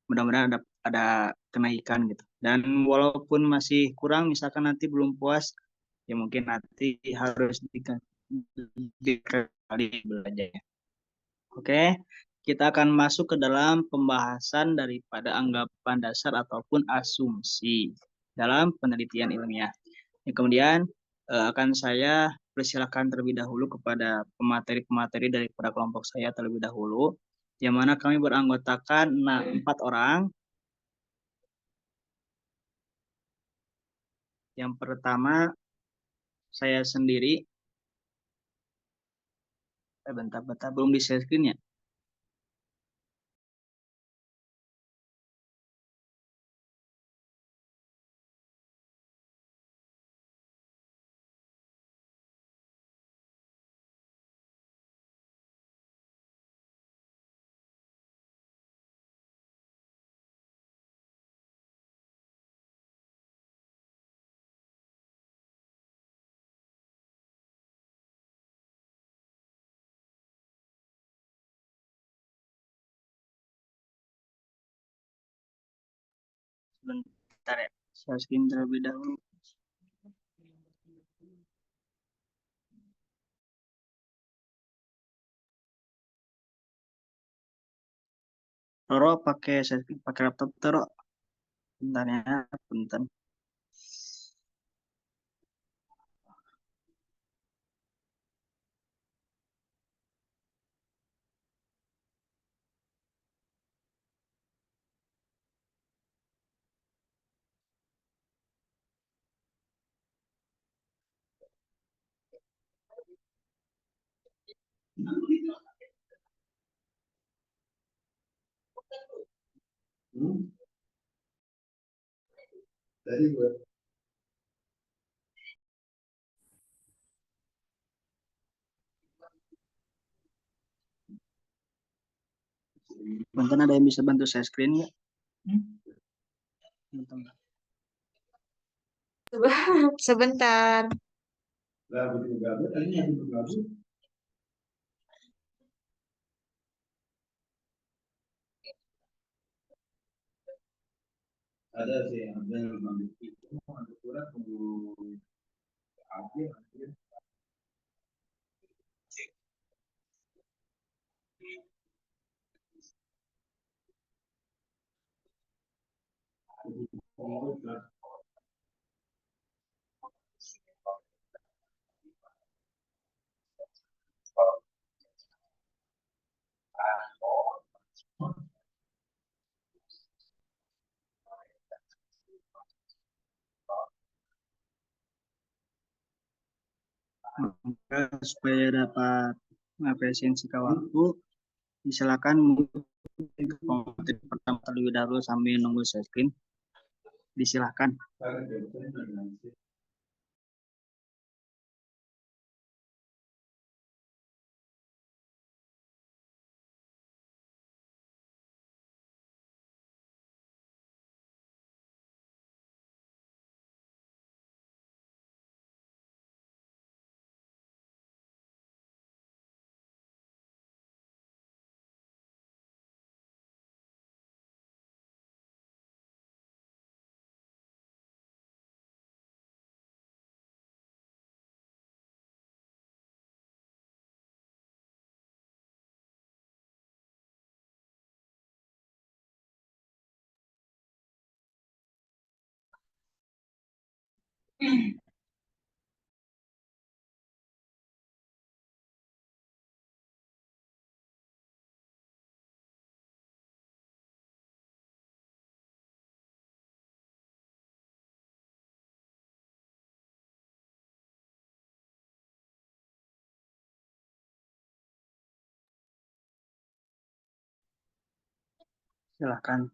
Mudah-mudahan ada kenaikan gitu. Dan walaupun masih kurang, misalkan nanti belum puas, ya mungkin nanti harus dikali belajarnya. Oke, kita akan masuk ke dalam pembahasan daripada anggapan dasar ataupun asumsi dalam penelitian ilmiah. Kemudian akan saya persilakan terlebih dahulu kepada pemateri-pemateri daripada kelompok saya terlebih dahulu, yang mana kami beranggotakan 4 orang. Yang pertama, saya sendiri. Bentar, belum di-share screen ya? Sebentar ya, share screen terlebih dahulu. Roro pakai share screen, pakai laptop Roro. Bentar ya, bentar. Bentar, ada yang bisa bantu saya screen nggak? Bentar. Sebentar. Ada sih, ada yang ada surat tunggu akhir. Maka supaya dapat efisiensi waktu, silakan ke komputer pertama terlebih dahulu sambil nunggu saya screen. Disilahkan. Silahkan,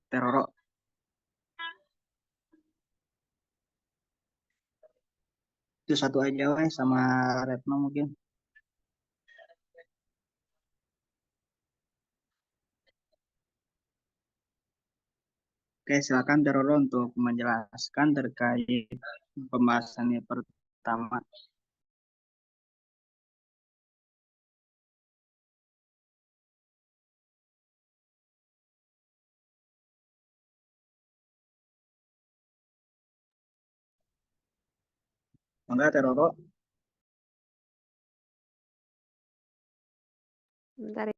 Teroro. Itu satu aja weh, sama Retno mungkin. Oke, silakan Teroro untuk menjelaskan terkait pembahasannya pertama. Enggak, Teroro. Bentar.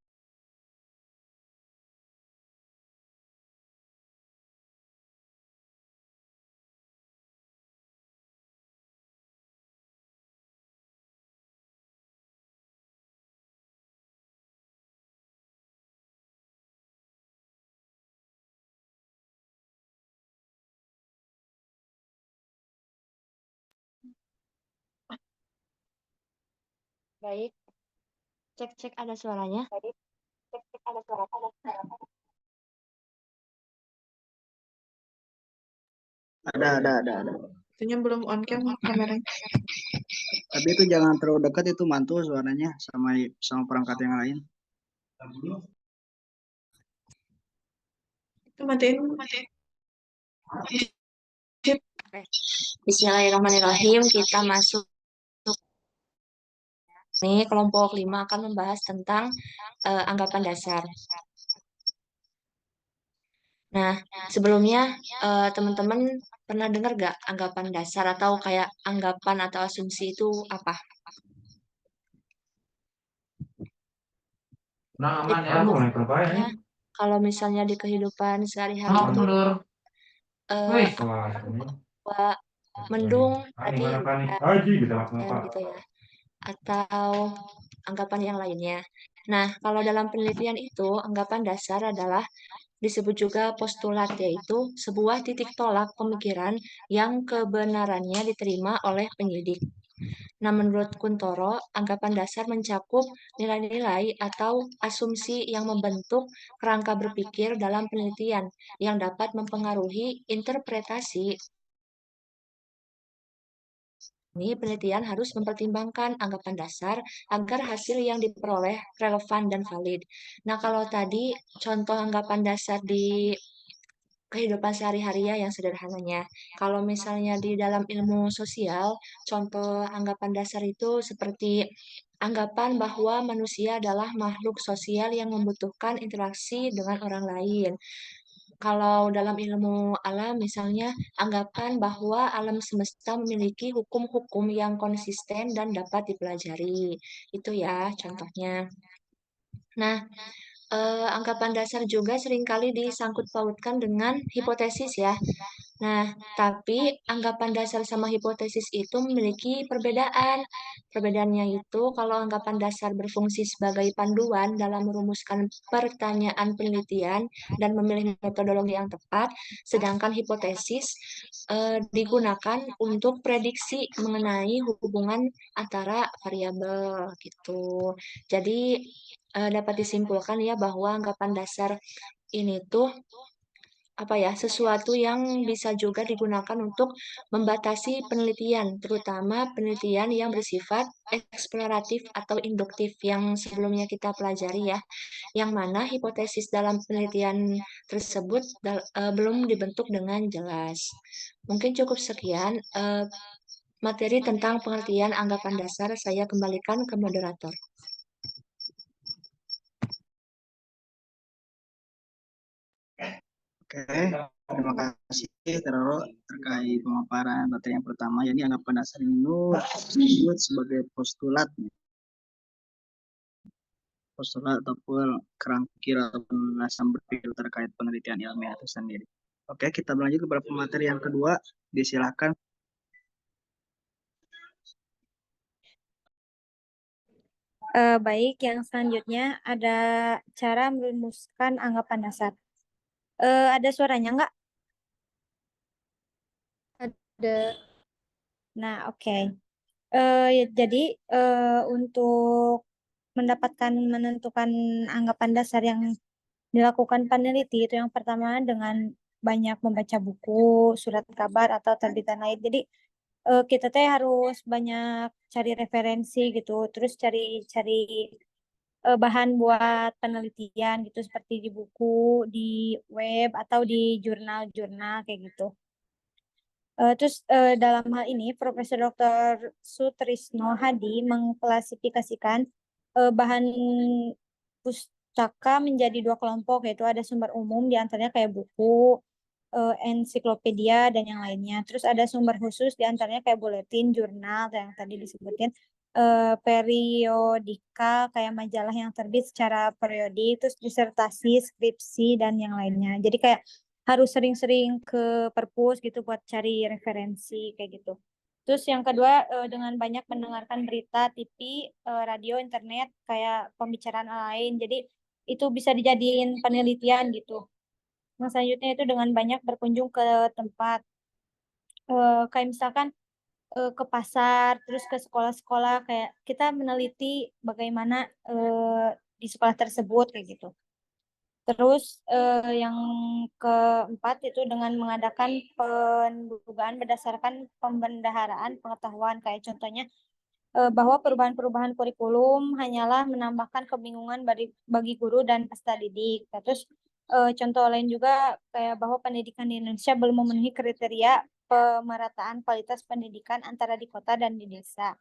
Baik. Cek ada suaranya. Ada. Itunya belum on cam kameranya. Tapi itu jangan terlalu dekat, itu mantul suaranya sama perangkat yang lain. Itu matiin. Bismillahirrahmanirrahim. Kita masuk. Ini kelompok 5 akan membahas tentang anggapan dasar. Nah, sebelumnya teman-teman pernah dengar gak anggapan dasar atau kayak anggapan atau asumsi itu apa? Ya, kalau misalnya di kehidupan sehari-hari itu mendung tadi hujan gitu ya, atau anggapan yang lainnya. Nah, kalau dalam penelitian itu anggapan dasar adalah disebut juga postulat, yaitu sebuah titik tolak pemikiran yang kebenarannya diterima oleh penyidik. Nah, menurut Kuntoro, anggapan dasar mencakup nilai-nilai atau asumsi yang membentuk kerangka berpikir dalam penelitian yang dapat mempengaruhi interpretasi ini penelitian harus mempertimbangkan anggapan dasar agar hasil yang diperoleh relevan dan valid. Nah, kalau tadi contoh anggapan dasar di kehidupan sehari-hari ya yang sederhananya. Kalau misalnya di dalam ilmu sosial, contoh anggapan dasar itu seperti anggapan bahwa manusia adalah makhluk sosial yang membutuhkan interaksi dengan orang lain. Kalau dalam ilmu alam, misalnya anggapan bahwa alam semesta memiliki hukum-hukum yang konsisten dan dapat dipelajari. Itu ya contohnya. Nah, anggapan dasar juga seringkali disangkut pautkan dengan hipotesis ya. Nah, tapi anggapan dasar sama hipotesis itu memiliki perbedaan. Perbedaannya itu kalau anggapan dasar berfungsi sebagai panduan dalam merumuskan pertanyaan penelitian dan memilih metodologi yang tepat, sedangkan hipotesis digunakan untuk prediksi mengenai hubungan antara variabel gitu. Jadi dapat disimpulkan ya bahwa anggapan dasar ini tuh sesuatu yang bisa juga digunakan untuk membatasi penelitian, terutama penelitian yang bersifat eksploratif atau induktif yang sebelumnya kita pelajari ya, yang mana hipotesis dalam penelitian tersebut belum dibentuk dengan jelas. Mungkin cukup sekian materi tentang pengertian anggapan dasar, saya kembalikan ke moderator. Oke, terima kasih Teroro terkait pemaparan materi yang pertama, yakni anggapan dasar itu disebut sebagai postulat ataupun kerangka pikir atau penjelasan berpikir terkait penelitian ilmiah itu sendiri. Oke, kita berlanjut kepada pemateri yang kedua. Disilakan. Baik, yang selanjutnya ada cara merumuskan anggapan dasar. Ada suaranya nggak? Ada. Nah, oke. Jadi untuk mendapatkan menentukan anggapan dasar yang dilakukan peneliti itu yang pertama dengan banyak membaca buku, surat kabar atau terbitan lain. Jadi kita teh harus banyak cari referensi gitu, terus cari bahan buat penelitian gitu seperti di buku, di web atau di jurnal-jurnal kayak gitu. Terus dalam hal ini Profesor Dr. Sutrisno Hadi mengklasifikasikan bahan pustaka menjadi dua kelompok, yaitu ada sumber umum diantaranya kayak buku, ensiklopedia dan yang lainnya. Terus ada sumber khusus diantaranya kayak buletin, jurnal yang tadi disebutin, periodika kayak majalah yang terbit secara periodik, terus disertasi, skripsi dan yang lainnya. Jadi kayak harus sering-sering ke perpus gitu buat cari referensi kayak gitu. Terus yang kedua dengan banyak mendengarkan berita, TV, radio, internet kayak pembicaraan lain. Jadi itu bisa dijadiin penelitian gitu. Nah, selanjutnya itu dengan banyak berkunjung ke tempat kayak misalkan ke pasar, terus ke sekolah-sekolah kayak kita meneliti bagaimana di sekolah tersebut kayak gitu. Terus yang keempat itu dengan mengadakan pendugaan berdasarkan pembendaharaan pengetahuan kayak contohnya bahwa perubahan-perubahan kurikulum hanyalah menambahkan kebingungan bagi guru dan peserta didik. Nah, terus contoh lain juga kayak bahwa pendidikan di Indonesia belum memenuhi kriteria pemerataan kualitas pendidikan antara di kota dan di desa.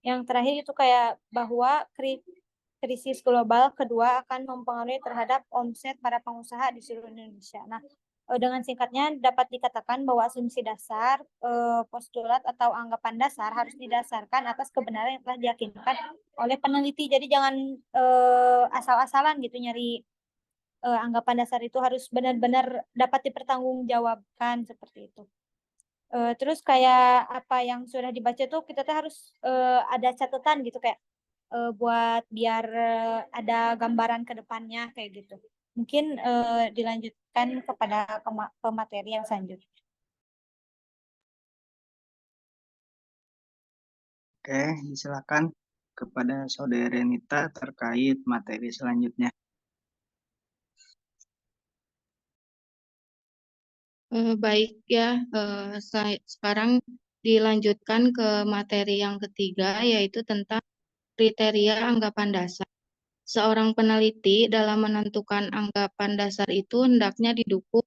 Yang terakhir itu kayak bahwa krisis global kedua akan mempengaruhi terhadap omset para pengusaha di seluruh Indonesia. Nah, dengan singkatnya dapat dikatakan bahwa asumsi dasar, postulat atau anggapan dasar harus didasarkan atas kebenaran yang telah diyakinkan oleh peneliti. Jadi jangan asal-asalan gitu nyari anggapan dasar, itu harus benar-benar dapat dipertanggungjawabkan seperti itu. Terus kayak apa yang sudah dibaca tuh kita tuh harus ada catatan gitu kayak buat biar ada gambaran ke depannya kayak gitu. Mungkin dilanjutkan kepada pemateri yang selanjutnya. Oke, silakan kepada Saudara Renita terkait materi selanjutnya. Baik ya, sekarang dilanjutkan ke materi yang ketiga, yaitu tentang kriteria anggapan dasar. Seorang peneliti dalam menentukan anggapan dasar itu hendaknya didukung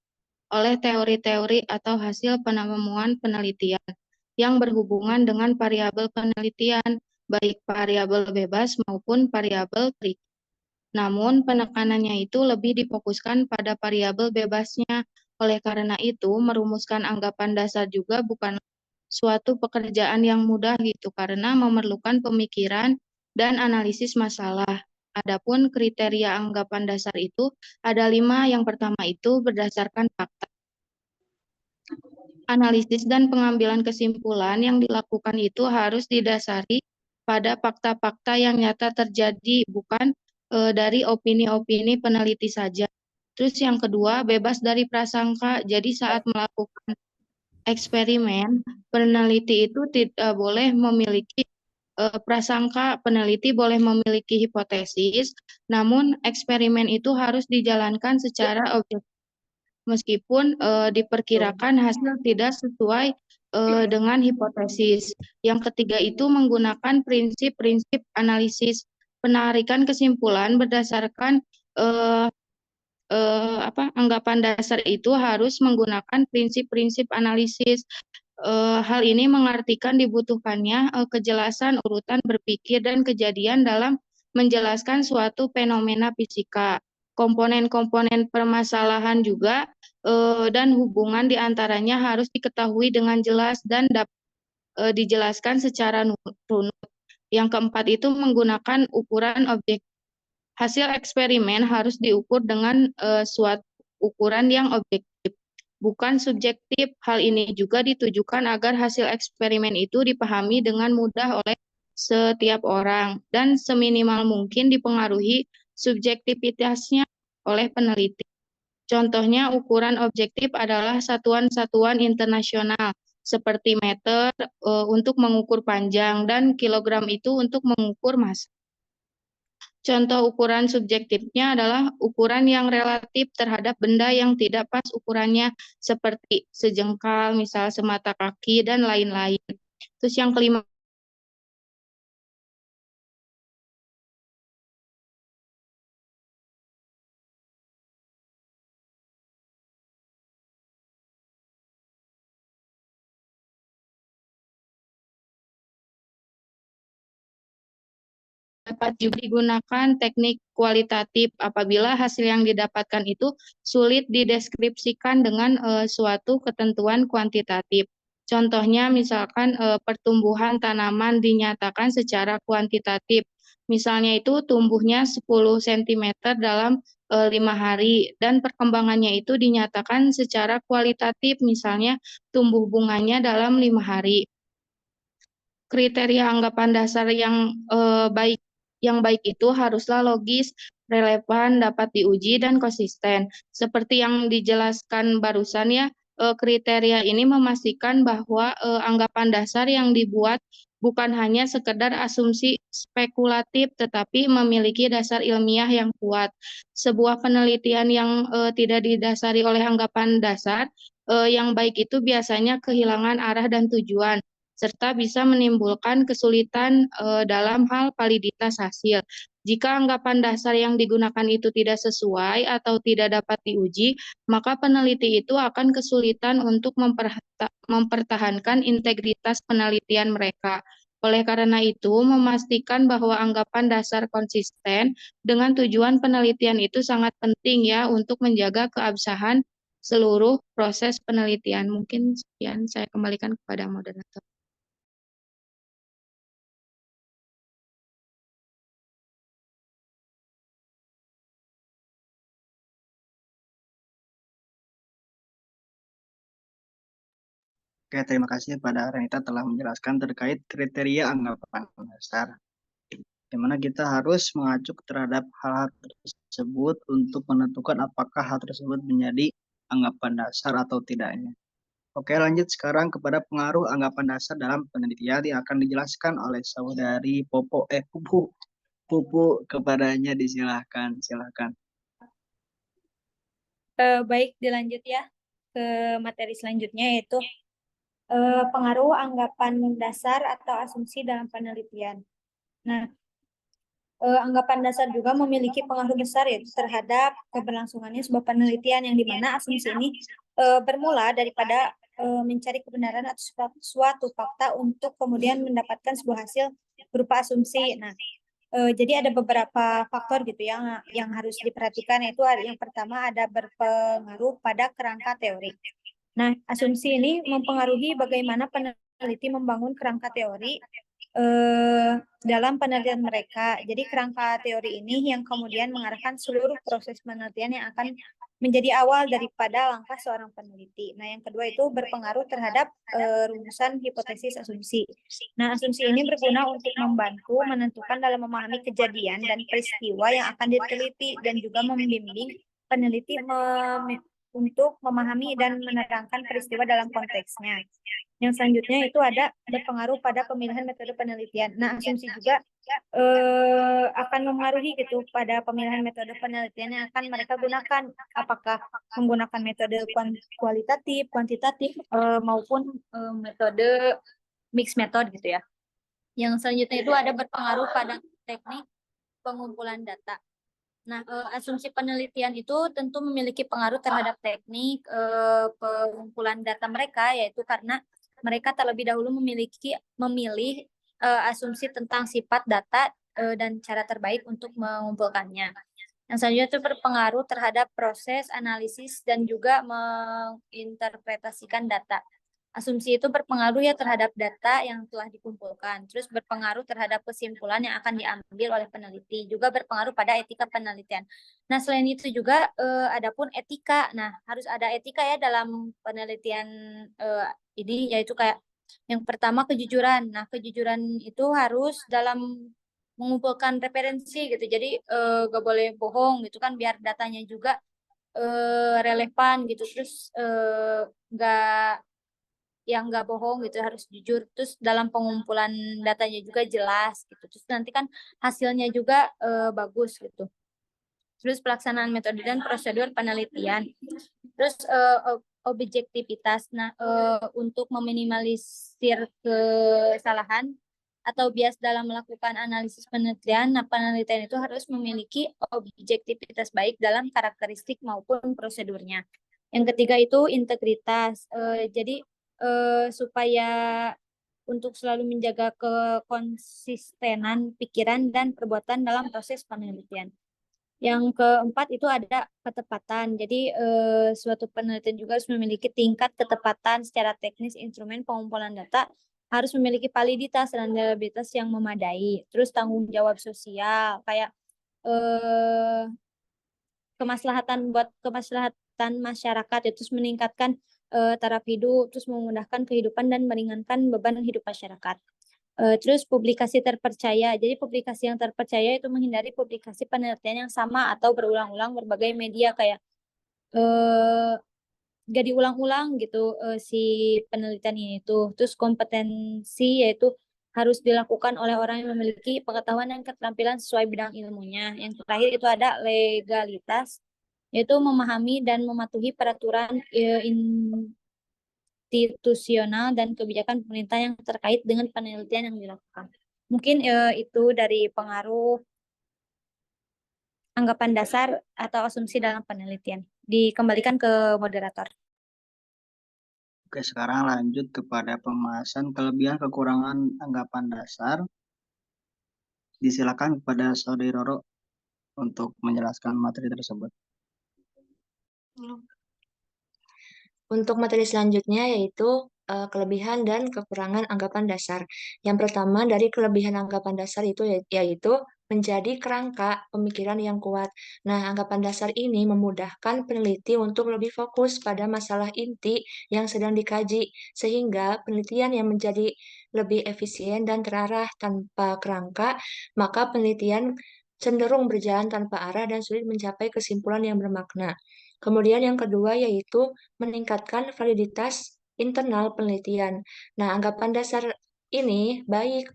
oleh teori-teori atau hasil penemuan penelitian yang berhubungan dengan variabel penelitian, baik variabel bebas maupun variabel kritis. Namun, penekanannya itu lebih difokuskan pada variabel bebasnya. Oleh karena itu, merumuskan anggapan dasar juga bukan suatu pekerjaan yang mudah gitu, karena memerlukan pemikiran dan analisis masalah. Adapun kriteria anggapan dasar itu ada 5. Yang pertama itu berdasarkan fakta. Analisis dan pengambilan kesimpulan yang dilakukan itu harus didasari pada fakta-fakta yang nyata terjadi, bukan dari opini-opini peneliti saja. Terus yang kedua, bebas dari prasangka. Jadi saat melakukan eksperimen, peneliti itu tidak boleh memiliki prasangka. Peneliti boleh memiliki hipotesis, namun eksperimen itu harus dijalankan secara objektif. Meskipun diperkirakan hasil tidak sesuai dengan hipotesis. Yang ketiga itu menggunakan prinsip-prinsip analisis. Penarikan kesimpulan berdasarkan anggapan dasar itu harus menggunakan prinsip-prinsip analisis. Hal ini mengartikan dibutuhkannya kejelasan urutan berpikir dan kejadian dalam menjelaskan suatu fenomena fisika. Komponen-komponen permasalahan juga dan hubungan di antaranya harus diketahui dengan jelas dan dapat dijelaskan secara runut. Yang keempat itu menggunakan ukuran objektif. Hasil eksperimen harus diukur dengan suatu ukuran yang objektif, bukan subjektif. Hal ini juga ditujukan agar hasil eksperimen itu dipahami dengan mudah oleh setiap orang dan seminimal mungkin dipengaruhi subjektivitasnya oleh peneliti. Contohnya, ukuran objektif adalah satuan-satuan internasional seperti meter untuk mengukur panjang dan kilogram itu untuk mengukur massa. Contoh ukuran subjektifnya adalah ukuran yang relatif terhadap benda yang tidak pas ukurannya, seperti sejengkal, misal semata kaki, dan lain-lain. Terus yang kelima, dapat juga digunakan teknik kualitatif apabila hasil yang didapatkan itu sulit dideskripsikan dengan suatu ketentuan kuantitatif. Contohnya misalkan pertumbuhan tanaman dinyatakan secara kuantitatif. Misalnya itu tumbuhnya 10 cm dalam 5 hari dan perkembangannya itu dinyatakan secara kualitatif, misalnya tumbuh bunganya dalam 5 hari. Kriteria anggapan dasar yang baik itu haruslah logis, relevan, dapat diuji, dan konsisten. Seperti yang dijelaskan barusan ya, kriteria ini memastikan bahwa anggapan dasar yang dibuat bukan hanya sekedar asumsi spekulatif, tetapi memiliki dasar ilmiah yang kuat. Sebuah penelitian yang tidak didasari oleh anggapan dasar yang baik itu biasanya kehilangan arah dan tujuan, serta bisa menimbulkan kesulitan dalam hal validitas hasil. Jika anggapan dasar yang digunakan itu tidak sesuai atau tidak dapat diuji, maka peneliti itu akan kesulitan untuk mempertahankan integritas penelitian mereka. Oleh karena itu, memastikan bahwa anggapan dasar konsisten dengan tujuan penelitian itu sangat penting ya untuk menjaga keabsahan seluruh proses penelitian. Mungkin sekian, saya kembalikan kepada moderator. Oke, terima kasih pada Renita telah menjelaskan terkait kriteria anggapan dasar. Di mana kita harus mengacu terhadap hal-hal tersebut untuk menentukan apakah hal tersebut menjadi anggapan dasar atau tidaknya. Oke, lanjut sekarang kepada pengaruh anggapan dasar dalam penelitian yang akan dijelaskan oleh saudari Pupu kepadanya disilahkan. Baik, dilanjut ya ke materi selanjutnya, yaitu pengaruh anggapan dasar atau asumsi dalam penelitian. Nah, anggapan dasar juga memiliki pengaruh besar yaitu terhadap keberlangsungannya sebuah penelitian yang dimana asumsi ini bermula daripada mencari kebenaran atau suatu fakta untuk kemudian mendapatkan sebuah hasil berupa asumsi. Nah, jadi ada beberapa faktor gitu yang harus diperhatikan, yaitu yang pertama ada berpengaruh pada kerangka teori. Nah, asumsi ini mempengaruhi bagaimana peneliti membangun kerangka teori dalam penelitian mereka. Jadi kerangka teori ini yang kemudian mengarahkan seluruh proses penelitian yang akan menjadi awal daripada langkah seorang peneliti. Nah, yang kedua itu berpengaruh terhadap rumusan hipotesis asumsi. Nah, asumsi ini berguna untuk membantu menentukan dalam memahami kejadian dan peristiwa yang akan diteliti dan juga membimbing peneliti untuk memahami dan menerangkan peristiwa dalam konteksnya. Yang selanjutnya itu ada berpengaruh pada pemilihan metode penelitian. Nah, asumsi juga akan mempengaruhi gitu pada pemilihan metode penelitian yang akan mereka gunakan. Apakah menggunakan metode kualitatif, kuantitatif, maupun metode mixed method gitu ya. Yang selanjutnya itu ada berpengaruh pada teknik pengumpulan data. Nah, asumsi penelitian itu tentu memiliki pengaruh terhadap teknik pengumpulan data mereka, yaitu karena mereka terlebih dahulu memilih asumsi tentang sifat data dan cara terbaik untuk mengumpulkannya. Yang selanjutnya itu berpengaruh terhadap proses analisis dan juga menginterpretasikan data. Asumsi itu berpengaruh ya terhadap data yang telah dikumpulkan, terus berpengaruh terhadap kesimpulan yang akan diambil oleh peneliti, juga berpengaruh pada etika penelitian. Nah, selain itu juga adapun etika. Nah, harus ada etika ya dalam penelitian ini, yaitu kayak yang pertama kejujuran. Nah, kejujuran itu harus dalam mengumpulkan referensi gitu. Jadi gak boleh bohong gitu kan, biar datanya juga relevan gitu. Terus nggak bohong gitu, harus jujur. Terus dalam pengumpulan datanya juga jelas gitu. Terus nanti kan hasilnya juga bagus gitu. Terus pelaksanaan metode dan prosedur penelitian. Terus objektivitas. Nah, untuk meminimalisir kesalahan atau bias dalam melakukan analisis penelitian, nah penelitian itu harus memiliki objektivitas baik dalam karakteristik maupun prosedurnya. Yang ketiga itu integritas. Jadi supaya untuk selalu menjaga kekonsistenan pikiran dan perbuatan dalam proses penelitian. Yang keempat itu ada ketepatan. Jadi suatu penelitian juga harus memiliki tingkat ketepatan secara teknis, instrumen pengumpulan data harus memiliki validitas dan reliabilitas yang memadai. Terus tanggung jawab sosial, kayak kemaslahatan masyarakat, itu meningkatkan taraf hidup, terus memudahkan kehidupan dan meringankan beban hidup masyarakat. Terus publikasi terpercaya. Jadi publikasi yang terpercaya itu menghindari publikasi penelitian yang sama atau berulang-ulang berbagai media, kayak gak diulang-ulang gitu si penelitian ini itu. Terus kompetensi yaitu harus dilakukan oleh orang yang memiliki pengetahuan dan keterampilan sesuai bidang ilmunya. Yang terakhir itu ada legalitas, yaitu memahami dan mematuhi peraturan institusional dan kebijakan pemerintah yang terkait dengan penelitian yang dilakukan. Mungkin itu dari pengaruh anggapan dasar atau asumsi dalam penelitian. Dikembalikan ke moderator. Oke, sekarang lanjut kepada pembahasan kelebihan kekurangan anggapan dasar. Disilakan kepada Saudari Roro untuk menjelaskan materi tersebut. Untuk materi selanjutnya yaitu kelebihan dan kekurangan anggapan dasar. Yang pertama dari kelebihan anggapan dasar itu yaitu menjadi kerangka pemikiran yang kuat. Nah, anggapan dasar ini memudahkan peneliti untuk lebih fokus pada masalah inti yang sedang dikaji, sehingga penelitian yang menjadi lebih efisien dan terarah. Tanpa kerangka, maka penelitian cenderung berjalan tanpa arah dan sulit mencapai kesimpulan yang bermakna. Kemudian yang kedua yaitu meningkatkan validitas internal penelitian. Nah, anggapan dasar ini baik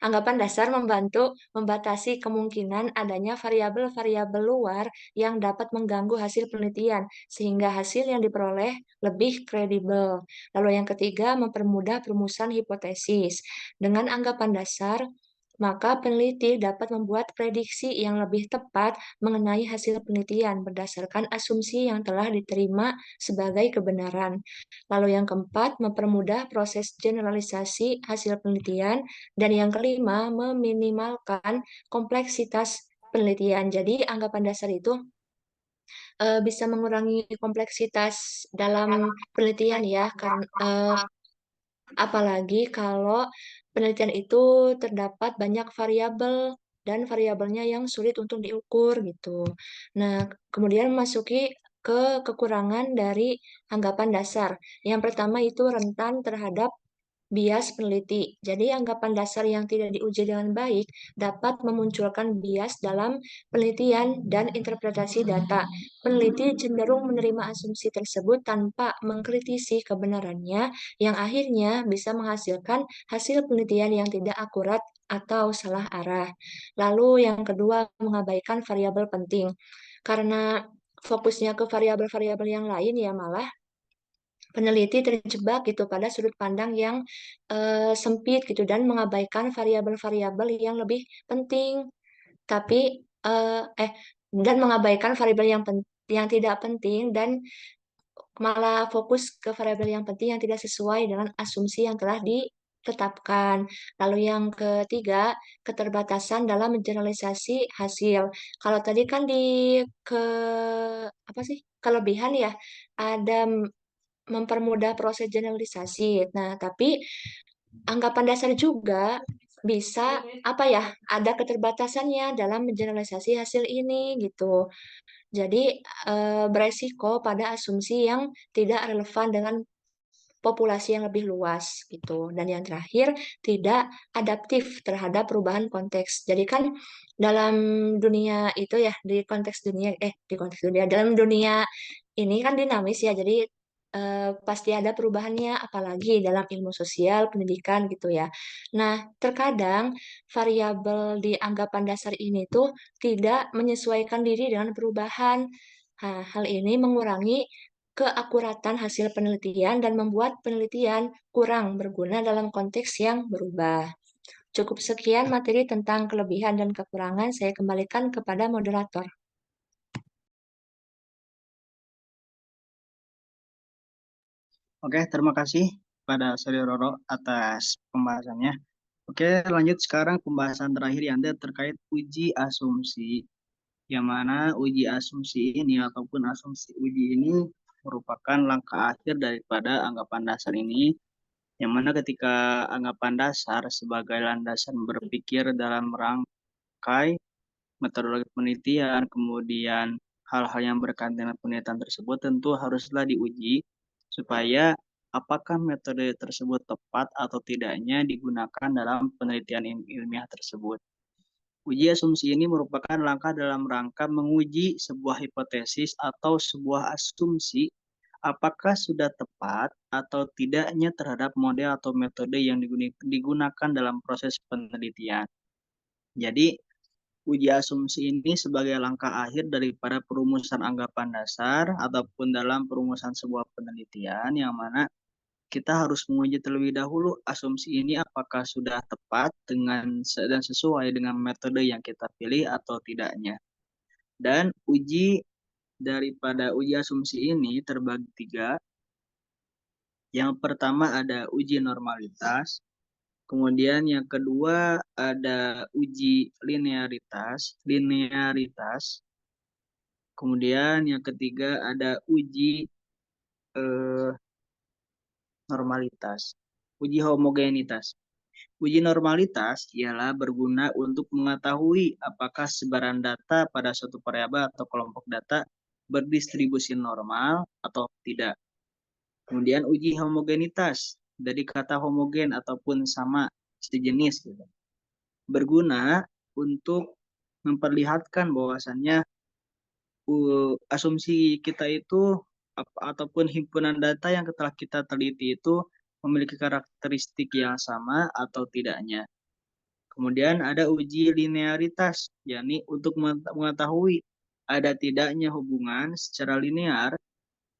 Anggapan dasar membantu membatasi kemungkinan adanya variabel-variabel luar yang dapat mengganggu hasil penelitian, sehingga hasil yang diperoleh lebih kredibel. Lalu yang ketiga, mempermudah perumusan hipotesis. Dengan anggapan dasar, maka peneliti dapat membuat prediksi yang lebih tepat mengenai hasil penelitian berdasarkan asumsi yang telah diterima sebagai kebenaran. Lalu yang keempat, mempermudah proses generalisasi hasil penelitian. Dan yang kelima, meminimalkan kompleksitas penelitian. Jadi anggapan dasar itu bisa mengurangi kompleksitas dalam penelitian ya, karena apalagi kalau penelitian itu terdapat banyak variabel dan variabelnya yang sulit untuk diukur gitu. Nah, kemudian memasuki ke kekurangan dari anggapan dasar. Yang pertama itu rentan terhadap bias peneliti. Jadi anggapan dasar yang tidak diuji dengan baik dapat memunculkan bias dalam penelitian dan interpretasi data. Peneliti cenderung menerima asumsi tersebut tanpa mengkritisi kebenarannya, yang akhirnya bisa menghasilkan hasil penelitian yang tidak akurat atau salah arah. Lalu yang kedua, mengabaikan variabel penting. Karena fokusnya ke variabel-variabel yang lain ya malah peneliti terjebak gitu pada sudut pandang yang sempit gitu dan mengabaikan variabel-variabel yang lebih penting. Tapi dan mengabaikan variabel yang tidak penting dan malah fokus ke variabel yang penting yang tidak sesuai dengan asumsi yang telah ditetapkan. Lalu yang ketiga, keterbatasan dalam mengeneralisasi hasil. Kalau tadi kan di apa sih? Kelebihan ya, ada mempermudah proses generalisasi. Nah, tapi anggapan dasar juga bisa apa ya? Ada keterbatasannya dalam mengeneralisasi hasil ini gitu. Jadi beresiko pada asumsi yang tidak relevan dengan populasi yang lebih luas gitu. Dan yang terakhir, tidak adaptif terhadap perubahan konteks. Jadi kan dalam dunia itu ya, dalam dunia ini kan dinamis ya. Jadi pasti ada perubahannya, apalagi dalam ilmu sosial, pendidikan gitu ya. Nah, terkadang variabel di anggapan dasar ini tuh tidak menyesuaikan diri dengan perubahan. Nah, hal ini mengurangi keakuratan hasil penelitian dan membuat penelitian kurang berguna dalam konteks yang berubah. Cukup sekian materi tentang kelebihan dan kekurangan. Saya kembalikan kepada moderator. Oke, terima kasih pada Sri Roro atas pembahasannya. Oke, lanjut sekarang pembahasan terakhir yang ada terkait uji asumsi. Yang mana uji asumsi ini ataupun asumsi uji ini merupakan langkah akhir daripada anggapan dasar ini, yang mana ketika anggapan dasar sebagai landasan berpikir dalam rangkai metodologi penelitian, kemudian hal-hal yang berkaitan dengan penelitian tersebut tentu haruslah diuji supaya apakah metode tersebut tepat atau tidaknya digunakan dalam penelitian ilmiah tersebut. Uji asumsi ini merupakan langkah dalam rangka menguji sebuah hipotesis atau sebuah asumsi apakah sudah tepat atau tidaknya terhadap model atau metode yang digunakan dalam proses penelitian. Jadi, uji asumsi ini sebagai langkah akhir daripada perumusan anggapan dasar ataupun dalam perumusan sebuah penelitian yang mana kita harus menguji terlebih dahulu asumsi ini apakah sudah tepat dan sesuai dengan metode yang kita pilih atau tidaknya. Dan uji daripada uji asumsi ini terbagi 3. Yang pertama ada uji normalitas, kemudian yang kedua ada uji linearitas, kemudian yang ketiga ada uji normalitas, uji homogenitas. Uji normalitas ialah berguna untuk mengetahui apakah sebaran data pada suatu variabel atau kelompok data berdistribusi normal atau tidak. Kemudian uji homogenitas, dari kata homogen ataupun sama, sejenis gitu. Berguna untuk memperlihatkan bahwasannya asumsi kita itu ataupun himpunan data yang telah kita teliti itu memiliki karakteristik yang sama atau tidaknya. Kemudian ada uji linearitas, yakni untuk mengetahui ada tidaknya hubungan secara linear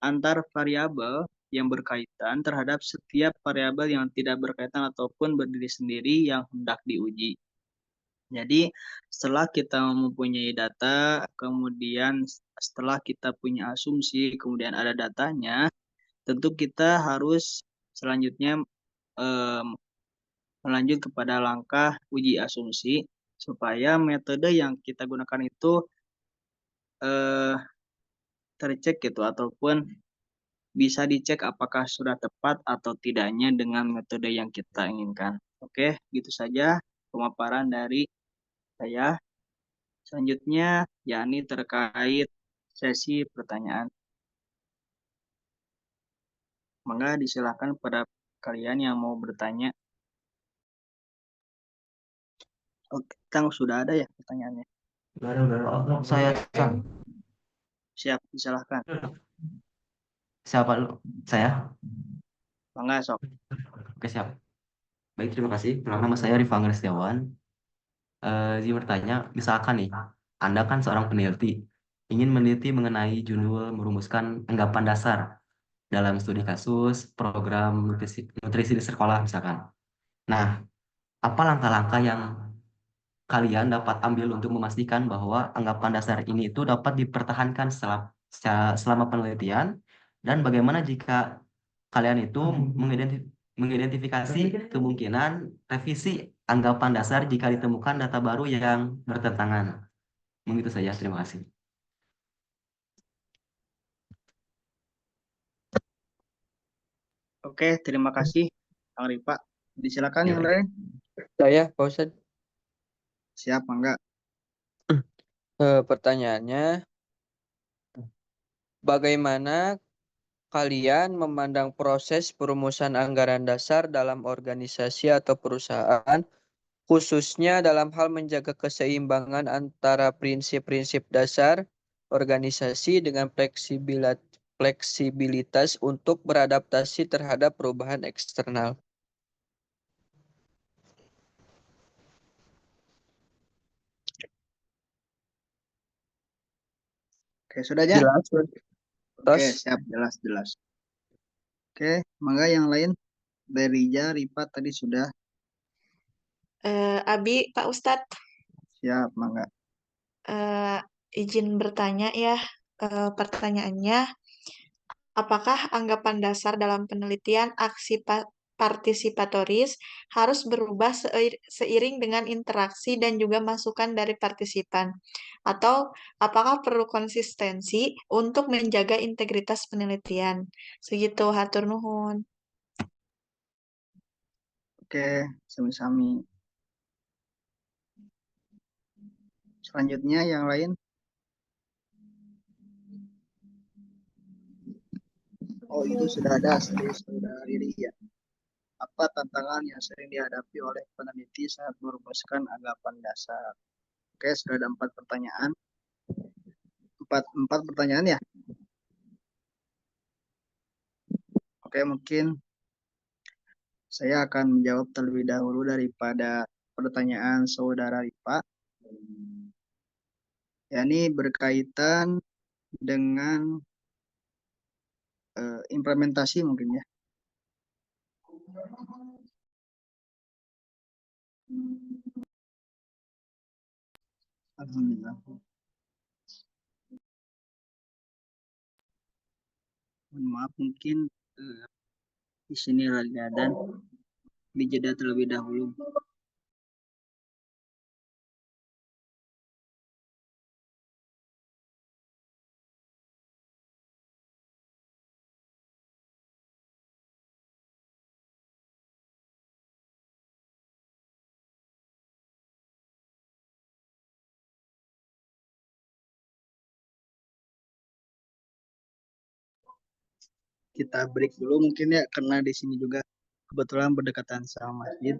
antar variabel yang berkaitan terhadap setiap variabel yang tidak berkaitan ataupun berdiri sendiri yang hendak diuji. Jadi setelah kita mempunyai data, kemudian setelah kita punya asumsi, kemudian ada datanya, tentu kita harus selanjutnya melanjut kepada langkah uji asumsi supaya metode yang kita gunakan itu tercek gitu ataupun bisa dicek apakah sudah tepat atau tidaknya dengan metode yang kita inginkan. Oke, gitu saja pemaparan dari saya. Selanjutnya yakni terkait sesi pertanyaan. Maka disilakan pada kalian yang mau bertanya. Oke, Kang, sudah ada ya pertanyaannya? Udah. Saya, Kang. Siap, disilahkan. Siapa lu? Saya? Bangga, sok. Oke, siap. Baik, terima kasih. Nama saya Rifangga Setiawan. Izin bertanya, misalkan nih, Anda kan seorang peneliti, ingin meneliti mengenai judul merumuskan anggapan dasar dalam studi kasus program nutrisi di sekolah misalkan. Nah, apa langkah-langkah yang kalian dapat ambil untuk memastikan bahwa anggapan dasar ini itu dapat dipertahankan selama penelitian, dan bagaimana jika kalian itu mengidentifikasi kemungkinan revisi anggapan dasar jika ditemukan data baru yang bertentangan. Begitu saja, terima kasih. Oke, terima kasih, Kang Rifa. Disilakan yang Ya, lain. Saya, Pak Ustadz. Siap, Mangga. Pertanyaannya, bagaimana kalian memandang proses perumusan anggaran dasar dalam organisasi atau perusahaan, khususnya dalam hal menjaga keseimbangan antara prinsip-prinsip dasar organisasi dengan fleksibilitas untuk beradaptasi terhadap perubahan eksternal? Oke, sudah aja? Jelas, Oke, siap, jelas. Oke, mangga yang lain. Dari Rija, Rifa tadi sudah. Abi, Pak Ustadz, Siap, mangga. izin bertanya ya, pertanyaannya, apakah anggapan dasar dalam penelitian aksi partisipatoris harus berubah seiring dengan interaksi dan juga masukan dari partisipan? Atau apakah perlu konsistensi untuk menjaga integritas penelitian? Segitu, hatur nuhun. Oke, sami-sami. Selanjutnya yang lain. Oh, itu sudah ada dari saudara Riri ya. Apa tantangan yang sering dihadapi oleh peneliti saat merumuskan anggapan dasar? Oke, sudah ada 4 pertanyaan. 4 pertanyaan ya. Oke, mungkin saya akan menjawab terlebih dahulu daripada pertanyaan saudara Rifa. Ini berkaitan dengan implementasi mungkin ya. Alhamdulillah. Mohon maaf, mungkin di sini lagi ada dijeda terlebih dahulu. Kita break dulu mungkin ya, karena di sini juga kebetulan berdekatan sama masjid.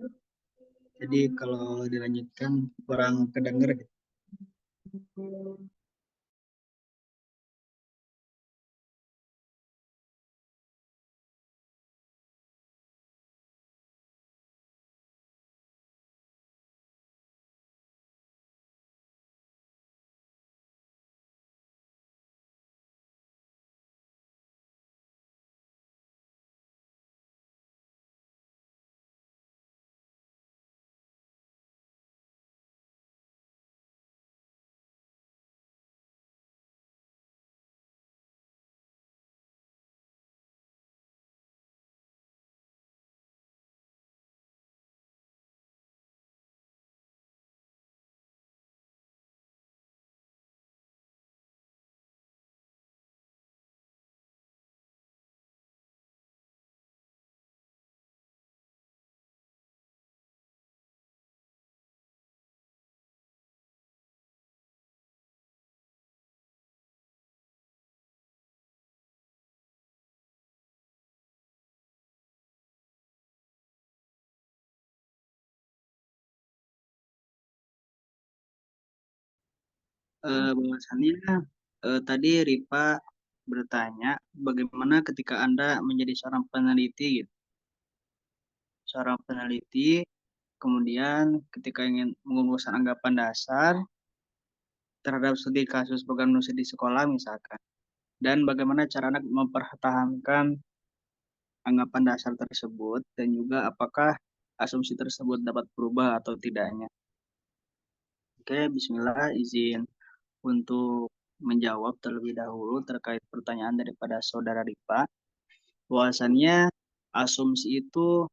Jadi kalau dilanjutkan kurang kedenger gitu. bahwasannya tadi Ripa bertanya bagaimana ketika Anda menjadi seorang peneliti gitu. Seorang peneliti kemudian ketika ingin mengumpulkan anggapan dasar terhadap studi kasus program nulis di sekolah misalkan, dan bagaimana cara Anda mempertahankan anggapan dasar tersebut dan juga apakah asumsi tersebut dapat berubah atau tidaknya. Oke, bismillah, izin untuk menjawab terlebih dahulu terkait pertanyaan daripada saudara Ripa. Bahwasannya asumsi itu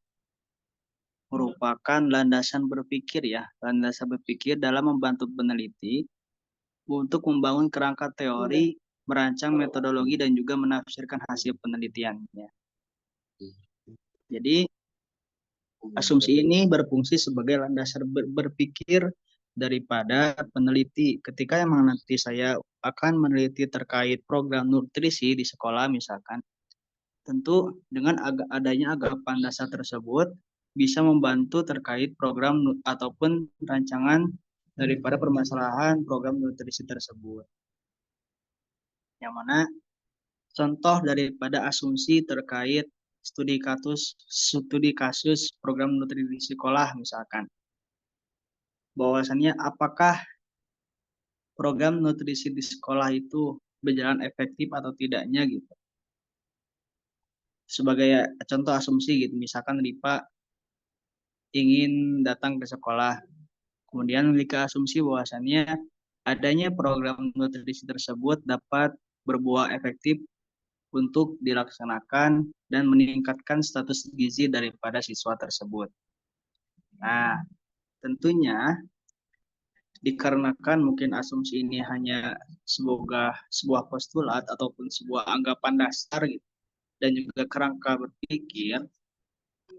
merupakan landasan berpikir ya, landasan berpikir dalam membantu peneliti untuk membangun kerangka teori, merancang metodologi dan juga menafsirkan hasil penelitiannya. Jadi asumsi ini berfungsi sebagai landasan berpikir daripada peneliti. Ketika emang nanti saya akan meneliti terkait program nutrisi di sekolah misalkan, tentu dengan adanya anggapan dasar tersebut bisa membantu terkait program ataupun rancangan daripada permasalahan program nutrisi tersebut. Yang mana contoh daripada asumsi terkait studi kasus program nutrisi di sekolah misalkan. Bahwasannya apakah program nutrisi di sekolah itu berjalan efektif atau tidaknya gitu. Sebagai contoh asumsi gitu, misalkan Ripa ingin datang ke sekolah, kemudian memiliki asumsi bahwasannya adanya program nutrisi tersebut dapat berbuah efektif untuk dilaksanakan dan meningkatkan status gizi daripada siswa tersebut. Nah, tentunya dikarenakan mungkin asumsi ini hanya sebuah postulat ataupun sebuah anggapan dasar gitu, dan juga kerangka berpikir,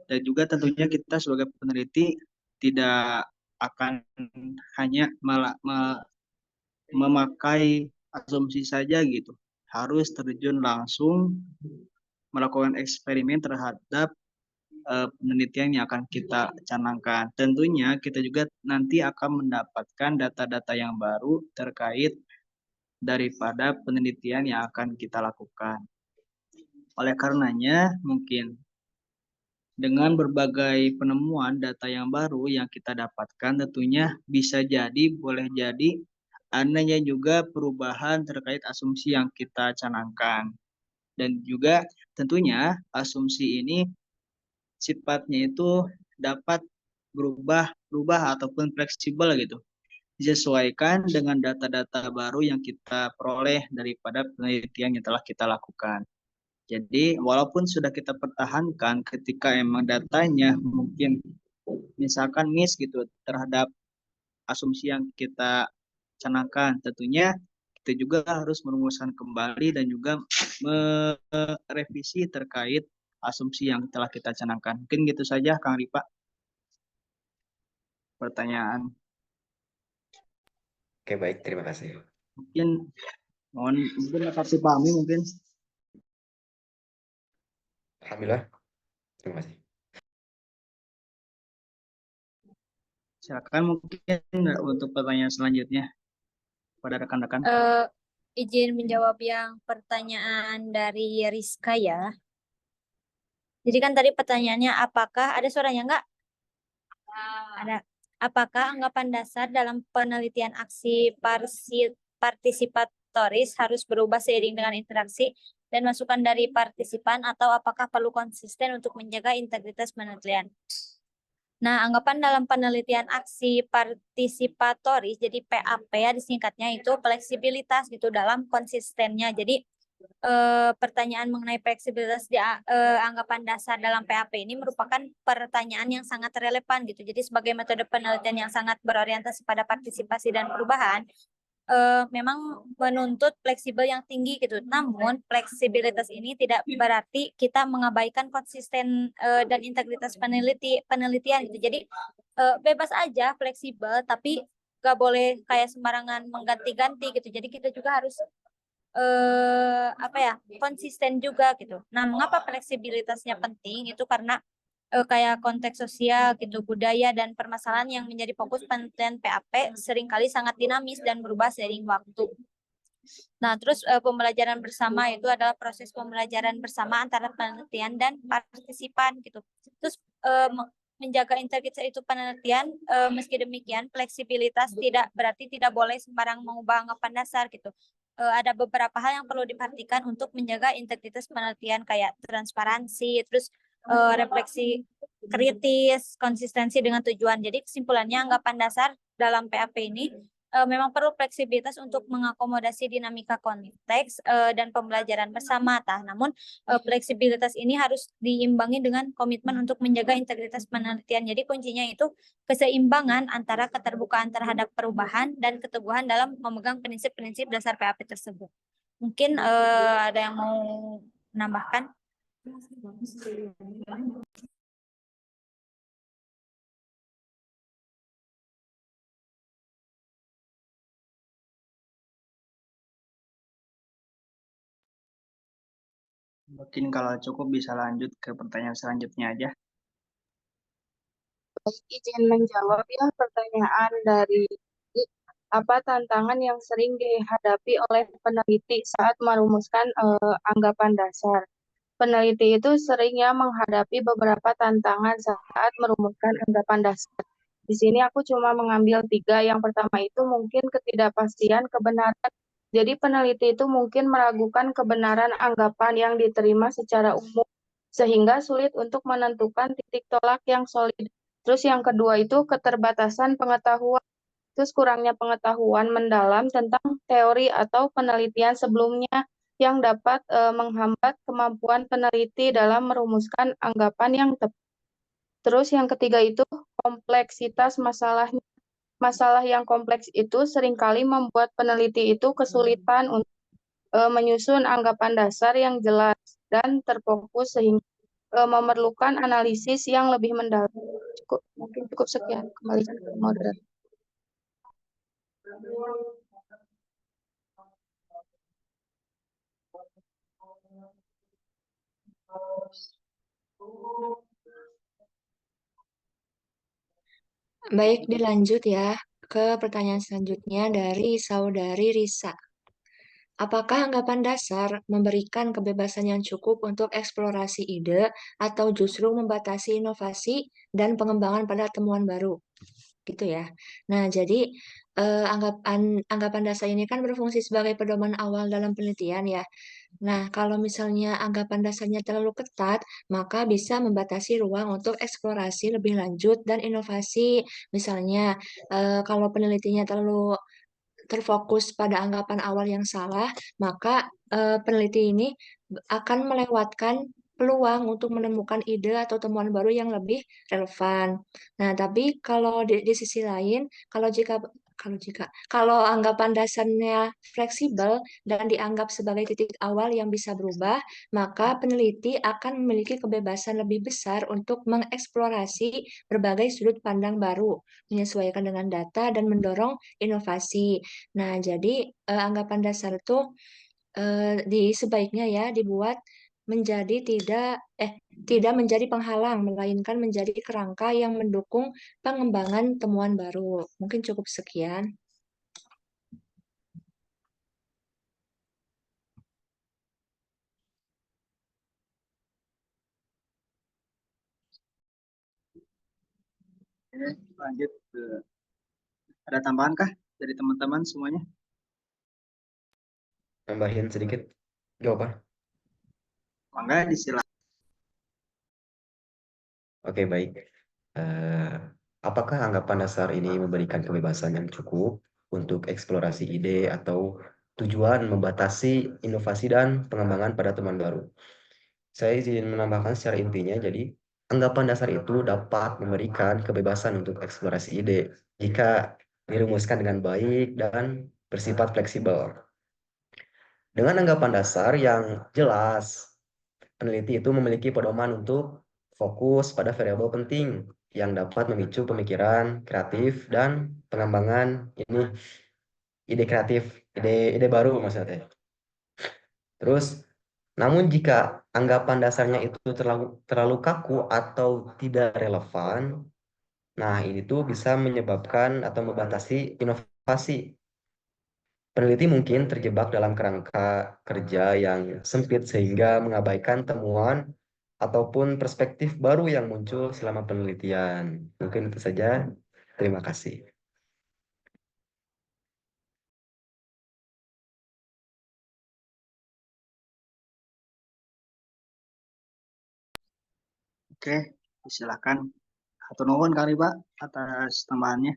dan juga tentunya kita sebagai peneliti tidak akan hanya memakai asumsi saja gitu, harus terjun langsung melakukan eksperimen terhadap penelitian yang akan kita canangkan. Tentunya kita juga nanti akan mendapatkan data-data yang baru terkait daripada penelitian yang akan kita lakukan. Oleh karenanya, mungkin dengan berbagai penemuan data yang baru yang kita dapatkan, tentunya bisa jadi, boleh jadi, adanya juga perubahan terkait asumsi yang kita canangkan. Dan juga tentunya asumsi ini sifatnya itu dapat berubah ataupun fleksibel gitu, disesuaikan dengan data-data baru yang kita peroleh daripada penelitian yang telah kita lakukan. Jadi walaupun sudah kita pertahankan ketika emang datanya mungkin misalkan miss gitu terhadap asumsi yang kita canangkan, tentunya kita juga harus merumuskan kembali dan juga merevisi terkait asumsi yang telah kita canangkan. Mungkin gitu saja Kang Ripa pertanyaan. Oke, baik, terima kasih. Mungkin dapat dipahami mungkin. Alhamdulillah, terima kasih. Silakan mungkin untuk pertanyaan selanjutnya pada rekan-rekan. Izin menjawab yang pertanyaan dari Rizka ya. Jadi kan tadi pertanyaannya apakah ada suaranya enggak? Ada. Apakah anggapan dasar dalam penelitian aksi partisipatoris harus berubah seiring dengan interaksi dan masukan dari partisipan atau apakah perlu konsisten untuk menjaga integritas penelitian? Nah, anggapan dalam penelitian aksi partisipatoris, jadi PAP ya disingkatnya itu fleksibilitas gitu dalam konsistennya. Jadi pertanyaan mengenai fleksibilitas di anggapan dasar dalam PAP ini merupakan pertanyaan yang sangat relevan gitu. Jadi sebagai metode penelitian yang sangat berorientasi pada partisipasi dan perubahan, memang menuntut fleksibel yang tinggi gitu. Namun fleksibilitas ini tidak berarti kita mengabaikan konsisten dan integritas penelitian gitu. Jadi bebas aja fleksibel, tapi gak boleh kayak sembarangan mengganti-ganti gitu. Jadi kita juga harus konsisten juga gitu. Nah, mengapa fleksibilitasnya penting? Itu karena kayak konteks sosial gitu, budaya dan permasalahan yang menjadi fokus penelitian PAP seringkali sangat dinamis dan berubah seiring waktu. Nah, terus pembelajaran bersama itu adalah proses pembelajaran bersama antara penelitian dan partisipan gitu. Terus menjaga integritas itu penelitian, meski demikian fleksibilitas tidak berarti tidak boleh sembarang mengubah anggapan dasar gitu. Ada beberapa hal yang perlu diperhatikan untuk menjaga integritas penelitian kayak transparansi, terus refleksi kritis, konsistensi dengan tujuan. Jadi kesimpulannya anggapan dasar dalam PAP ini memang perlu fleksibilitas untuk mengakomodasi dinamika konteks dan pembelajaran bersama. Namun fleksibilitas ini harus diimbangi dengan komitmen untuk menjaga integritas penelitian. Jadi kuncinya itu keseimbangan antara keterbukaan terhadap perubahan dan keteguhan dalam memegang prinsip-prinsip dasar PAP tersebut. Mungkin ada yang mau menambahkan? Mungkin kalau cukup bisa lanjut ke pertanyaan selanjutnya aja. Baik, izin menjawab ya pertanyaan dari apa tantangan yang sering dihadapi oleh peneliti saat merumuskan anggapan dasar. Peneliti itu seringnya menghadapi beberapa tantangan saat merumuskan anggapan dasar. Di sini aku cuma mengambil 3. Yang pertama itu mungkin ketidakpastian kebenaran. Jadi peneliti itu mungkin meragukan kebenaran anggapan yang diterima secara umum, sehingga sulit untuk menentukan titik tolak yang solid. Terus yang kedua itu keterbatasan pengetahuan. Terus kurangnya pengetahuan mendalam tentang teori atau penelitian sebelumnya yang dapat menghambat kemampuan peneliti dalam merumuskan anggapan yang tepat. Terus yang ketiga itu kompleksitas masalahnya. Masalah yang kompleks itu seringkali membuat peneliti itu kesulitan untuk menyusun anggapan dasar yang jelas dan terfokus sehingga memerlukan analisis yang lebih mendalam. Mungkin cukup sekian. Kembalikan ke moderator. Baik, dilanjut ya ke pertanyaan selanjutnya dari Saudari Risa. Apakah anggapan dasar memberikan kebebasan yang cukup untuk eksplorasi ide atau justru membatasi inovasi dan pengembangan pada temuan baru? Gitu ya. Nah, jadi anggapan dasar ini kan berfungsi sebagai pedoman awal dalam penelitian ya. Nah, kalau misalnya anggapan dasarnya terlalu ketat, maka bisa membatasi ruang untuk eksplorasi lebih lanjut dan inovasi. Misalnya, kalau penelitinya terlalu terfokus pada anggapan awal yang salah, maka peneliti ini akan melewatkan peluang untuk menemukan ide atau temuan baru yang lebih relevan. Nah, tapi kalau di sisi lain, kalau anggapan dasarnya fleksibel dan dianggap sebagai titik awal yang bisa berubah, maka peneliti akan memiliki kebebasan lebih besar untuk mengeksplorasi berbagai sudut pandang baru, menyesuaikan dengan data dan mendorong inovasi. Nah, jadi anggapan dasar itu sebaiknya ya dibuat menjadi tidak menjadi penghalang, melainkan menjadi kerangka yang mendukung pengembangan temuan baru. Mungkin cukup sekian. Lanjut ke ada tambahan kah dari teman-teman semuanya? Nambahin sedikit jawaban. Mangga disilakan. Oke, baik. Apakah anggapan dasar ini memberikan kebebasan yang cukup untuk eksplorasi ide atau tujuan membatasi inovasi dan pengembangan pada teman baru? Saya izin menambahkan secara intinya, jadi anggapan dasar itu dapat memberikan kebebasan untuk eksplorasi ide jika dirumuskan dengan baik dan bersifat fleksibel. Dengan anggapan dasar yang jelas, peneliti itu memiliki pedoman untuk fokus pada variabel penting yang dapat memicu pemikiran kreatif dan pengembangan ide kreatif, ide baru maksudnya. Terus Namun jika anggapan dasarnya itu terlalu kaku atau tidak relevan, nah ini tuh bisa menyebabkan atau membatasi inovasi. Peneliti mungkin terjebak dalam kerangka kerja yang sempit sehingga mengabaikan temuan ataupun perspektif baru yang muncul selama penelitian. Mungkin itu saja. Terima kasih. Oke, silakan. Atur nuhun kali Pak atas tambahannya.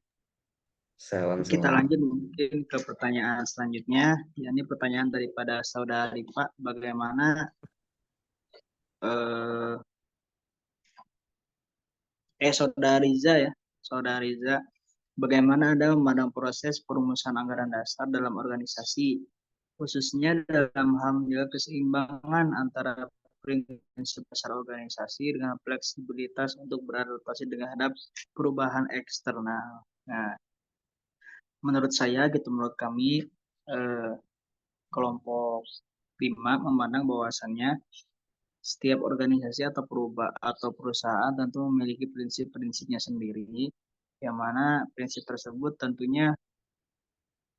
Kita lanjut mungkin ke pertanyaan selanjutnya, yakni pertanyaan daripada saudari Pak, bagaimana saudari Riza ya, saudari Riza, bagaimana Anda memandang proses perumusan anggaran dasar dalam organisasi, khususnya dalam hal menjaga keseimbangan antara prinsip dasar organisasi dengan fleksibilitas untuk beradaptasi dengan perubahan eksternal. Nah, menurut saya gitu, menurut kami kelompok 5 memandang bahwasannya setiap organisasi atau perusahaan tentu memiliki prinsip-prinsipnya sendiri, yang mana prinsip tersebut tentunya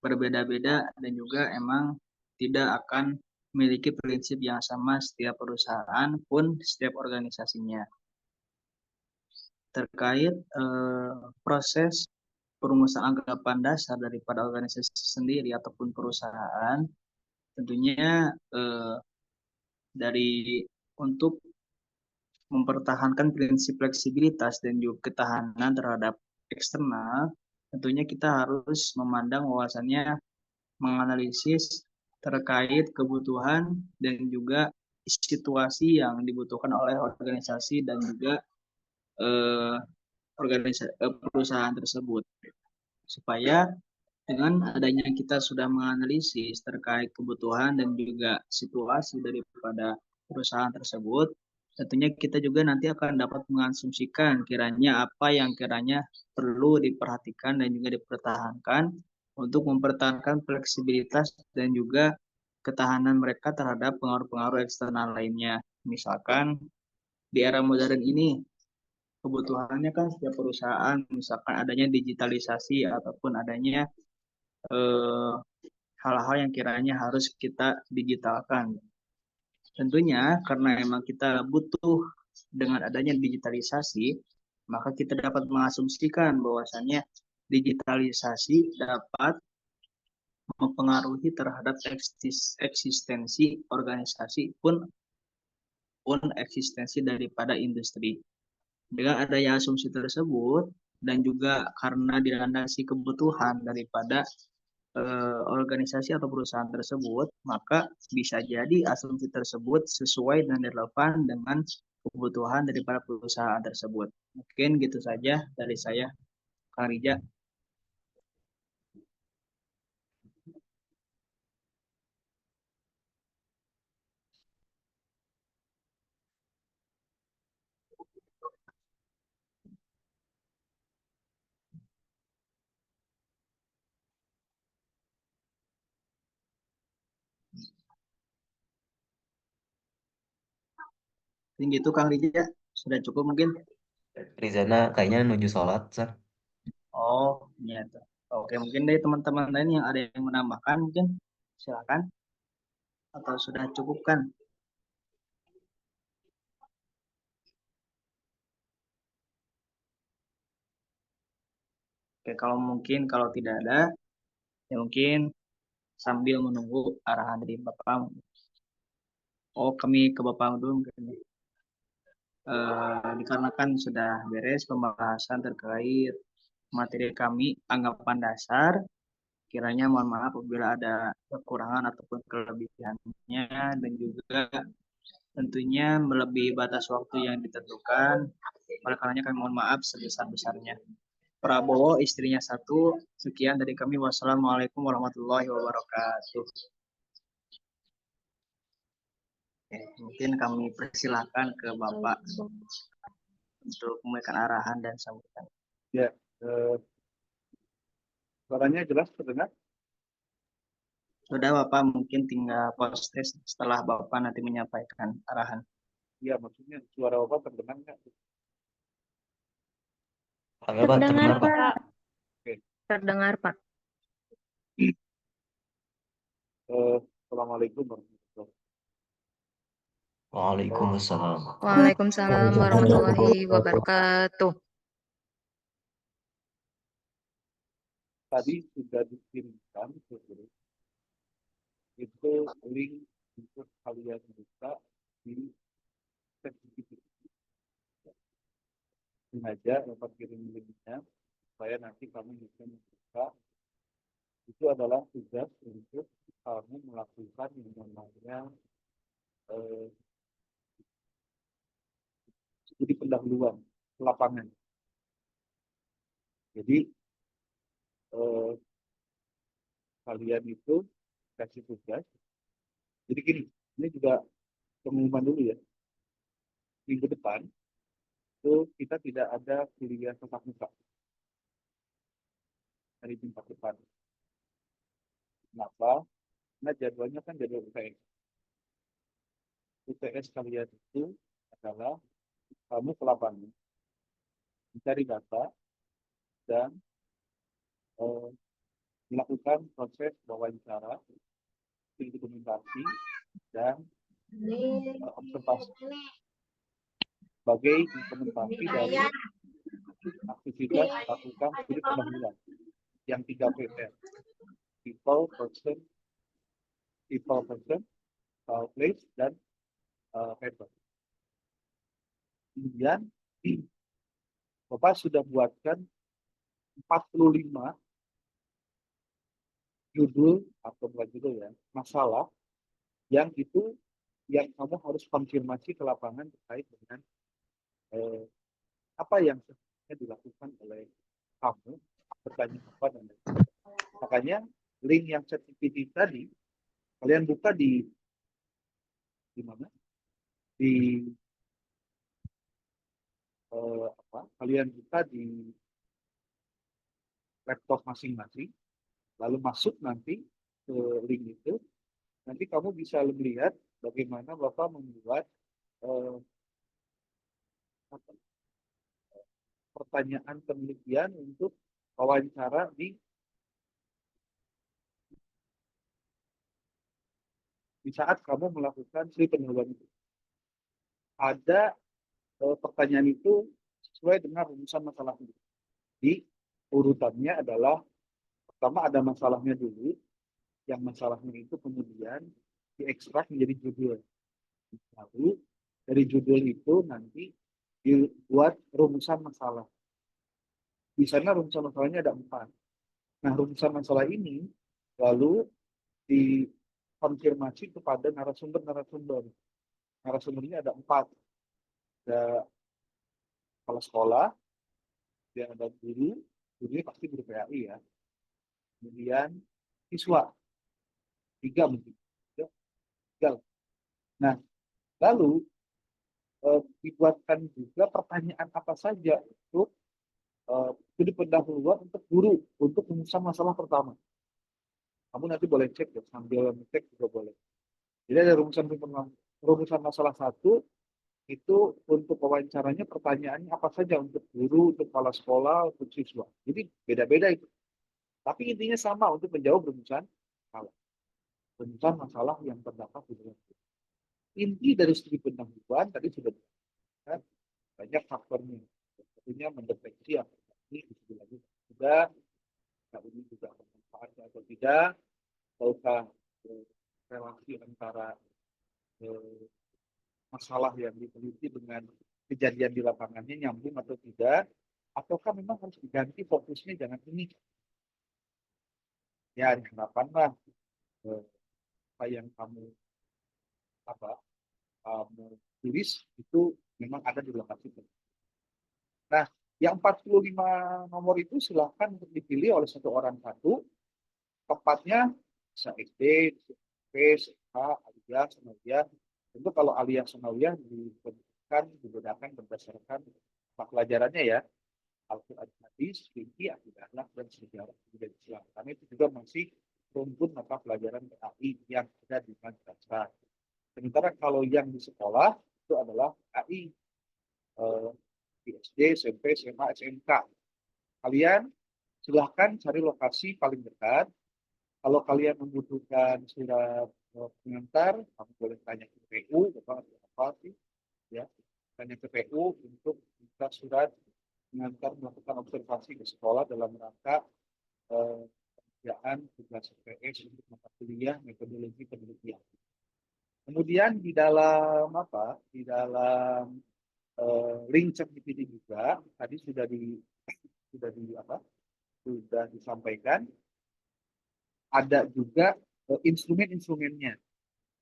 berbeda-beda dan juga emang tidak akan memiliki prinsip yang sama setiap perusahaan pun setiap organisasinya. Terkait proses perumusan anggapan dasar daripada organisasi sendiri ataupun perusahaan, tentunya dari untuk mempertahankan prinsip fleksibilitas dan juga ketahanan terhadap eksternal, tentunya kita harus memandang bahwasannya menganalisis terkait kebutuhan dan juga situasi yang dibutuhkan oleh organisasi dan juga perusahaan tersebut, supaya dengan adanya kita sudah menganalisis terkait kebutuhan dan juga situasi daripada perusahaan tersebut, tentunya kita juga nanti akan dapat mengasumsikan kiranya apa yang kiranya perlu diperhatikan dan juga dipertahankan untuk mempertahankan fleksibilitas dan juga ketahanan mereka terhadap pengaruh-pengaruh eksternal lainnya. Misalkan di era modern ini, kebutuhannya kan setiap perusahaan, misalkan adanya digitalisasi ataupun adanya hal-hal yang kiranya harus kita digitalkan. Tentunya karena memang kita butuh dengan adanya digitalisasi, maka kita dapat mengasumsikan bahwasannya digitalisasi dapat mempengaruhi terhadap eksistensi organisasi pun eksistensi daripada industri. Dengan adanya asumsi tersebut dan juga karena dilandasi kebutuhan daripada organisasi atau perusahaan tersebut, maka bisa jadi asumsi tersebut sesuai dan relevan dengan kebutuhan daripada perusahaan tersebut. Mungkin gitu saja dari saya, Kang Rija. Mungkin gitu Kang Rija, sudah cukup mungkin. Rizana kayaknya menuju sholat, Sir. Oh, iya tuh. Oke, mungkin dari teman-teman lain yang ada yang menambahkan mungkin silakan, atau sudah cukup kan? Oke, kalau tidak ada, ya mungkin sambil menunggu arahan dari Bapak. Oh, kami ke Bapak dulu mungkin. Dikarenakan sudah beres pembahasan terkait materi kami anggapan dasar, kiranya mohon maaf apabila ada kekurangan ataupun kelebihannya, dan juga tentunya melebihi batas waktu yang ditentukan. Oleh karenanya kami mohon maaf sebesar-besarnya. Prabowo, istrinya 1. Sekian dari kami. Wassalamualaikum warahmatullahi wabarakatuh. Oke, mungkin kami persilahkan ke Bapak untuk memberikan arahan dan sambutan. Ya, suaranya jelas terdengar? Sudah Bapak, mungkin tinggal post test setelah Bapak nanti menyampaikan arahan. Iya, maksudnya suara Bapak terdengar nggak? Terdengar, Pak. Oke. Terdengar, Pak. Assalamualaikum warahmatullahi wabarakatuh. Waalaikumsalam. Waalaikumsalam warahmatullahi wabarakatuh. Tadi sudah dikirimkan ke grup itu link untuk kalian buka di ChatGPT. Sengaja Bapak kirim linknya supaya nanti kamu bisa membuka. Itu adalah tugas untuk kamu melakukan yang namanya studi pendahuluan ke lapangan. Jadi kalian itu kasih tugas. Jadi gini, ini juga pengumuman dulu ya. Minggu depan itu kita tidak ada kuliah tatap muka hari Jumat depan. Kenapa? Karena jadwalnya kan jadwal UTS. UTS kalian itu adalah kamu ke lapangan, mencari data, dan melakukan proses wawancara, dokumentasi, dan observasi sebagai implementasi dari aktivitas lakukan studi pendahuluan yang 3 PR: people, person, place, dan paper. Kemudian Bapak sudah buatkan 45 judul atau bukan judul ya, masalah yang itu yang kamu harus konfirmasi ke lapangan terkait dengan apa yang sebenarnya dilakukan oleh kamu, bertanya apa dan lain. Makanya link yang ChatGPT tadi kalian buka di mana? Di kalian buka di laptop masing-masing, lalu masuk nanti ke link itu, nanti kamu bisa melihat bagaimana Bapak membuat pertanyaan penelitian untuk wawancara di saat kamu melakukan studi pendahuluan itu. Ada pertanyaan itu sesuai dengan rumusan masalahnya. Di urutannya adalah pertama ada masalahnya dulu, yang masalahnya itu kemudian diekstrak menjadi judul. Lalu dari judul itu nanti dibuat rumusan masalah. Di sana rumusan masalahnya ada 4. Nah, rumusan masalah ini lalu dikonfirmasi kepada narasumber. Narasumbernya ada 4. Ada kepala sekolah, dan ada gurunya pasti guru PAI ya. Kemudian siswa, 3 mungkin. 3. Nah, lalu dibuatkan juga pertanyaan apa saja untuk studi pendahuluan untuk guru untuk rumusan masalah pertama. Kamu nanti boleh cek ya, sambil cek juga boleh. Jadi ada rumusan masalah 1 itu untuk wawancaranya pertanyaannya apa saja untuk guru, untuk kepala sekolah, untuk siswa. Jadi beda-beda itu. Tapi intinya sama untuk menjawab rumusan masalah yang terdapat di dalam itu. Inti dari studi pendahuluan tadi sudah dikatakan banyak faktornya. Tentunya mendeteksi apakah ini lagi sudah, ini juga bermanfaat atau tidak, ataukah relasi antara masalah yang diteliti dengan kejadian di lapangannya nyambung atau tidak, ataukah memang harus diganti fokusnya jangan ini. Ya, harapanlah apa yang kamu tulis itu memang ada di lokasi. Nah, yang 45 nomor itu silahkan untuk dipilih oleh satu orang satu. Tepatnya bisa SD, SMP, SMA, aliyah, sanawiyah. Tentu kalau aliyah sanawiyah dibedakan berdasarkan pelajarannya ya. Al-Quran, hadis, fikih, akidah, dan sejarah budaya Islam. Karena itu juga masih rumpun mata pelajaran AI yang ada di madrasah. Sementara kalau yang di sekolah itu adalah AI di SD, SMP, SMA, SMK. Kalian silahkan cari lokasi paling dekat. Kalau kalian membutuhkan surat pengantar, kamu boleh tanya ke PU, apa sih, ya, tanya ke PU untuk minta surat pengantar melakukan observasi di sekolah dalam rangka pekerjaan tugas UPS untuk mata kuliah metodologi penelitian. Kemudian di dalam apa? Di dalam link ChatGPT juga tadi sudah disampaikan ada juga instrumen-instrumennya.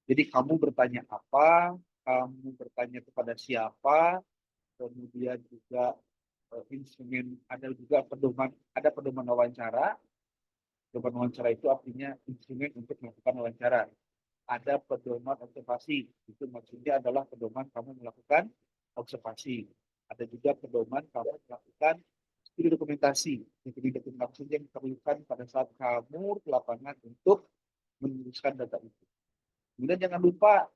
Jadi kamu bertanya apa, kamu bertanya kepada siapa, kemudian juga instrumen ada juga pedoman wawancara. Pedoman wawancara itu artinya instrumen untuk melakukan wawancara. Ada pedoman observasi, itu maksudnya adalah pedoman kamu melakukan observasi. Ada juga pedoman kamu melakukan studi dokumentasi. Studi dokumentasi yang diperlukan pada saat kamu ke lapangan untuk menuliskan data itu. Kemudian jangan lupa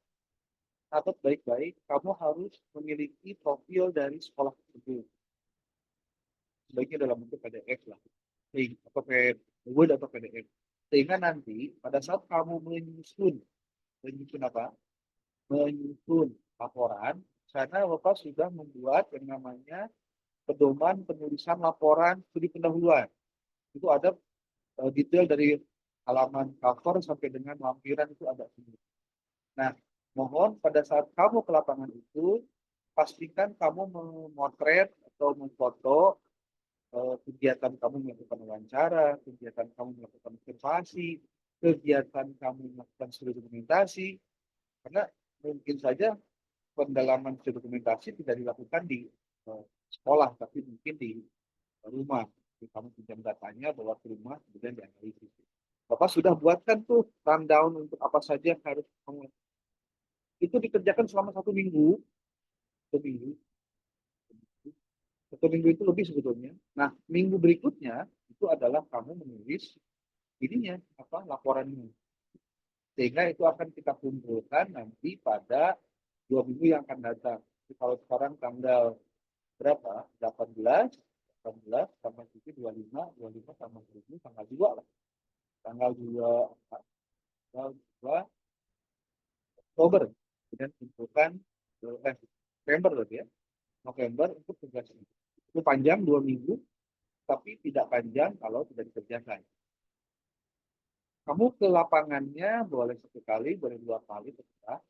catat baik-baik, kamu harus memiliki profil dari sekolah tersebut. Sebaiknya dalam bentuk PDF lah, atau Word atau PDF. Sehingga nanti pada saat kamu menyusun laporan, karena Bapak sudah membuat yang namanya pedoman penulisan laporan studi pendahuluan. Itu ada detail dari halaman cover sampai dengan lampiran itu ada semua. Nah, mohon pada saat kamu ke lapangan itu, pastikan kamu memotret atau memfoto kegiatan kamu melakukan wawancara, kegiatan kamu melakukan observasi, kegiatan kamu melakukan studi dokumentasi, karena mungkin saja pendalaman studi dokumentasi tidak dilakukan di sekolah, tapi mungkin di rumah. Jadi kamu pinjam datanya, bawa ke rumah, kemudian dianalisis. Bapak sudah buatkan tuh rundown untuk apa saja yang harus kamu. Itu dikerjakan selama 1 minggu. 1 minggu. 1 minggu itu lebih sebetulnya. Nah, minggu berikutnya itu adalah kamu menulis laporannya. Sehingga itu akan kita kumpulkan nanti pada 2 minggu yang akan datang. Jadi kalau sekarang tanggal berapa? 18 tambah 7, 25 tambah 7, tanggal 2 lah. Tanggal 2 Oktober. Kemudian kumpulkan November ya. November untuk tugas ini. Itu panjang 2 minggu, tapi tidak panjang kalau tidak dikerjakan. Kamu ke lapangannya boleh 1 kali, boleh 2 kali, terserah.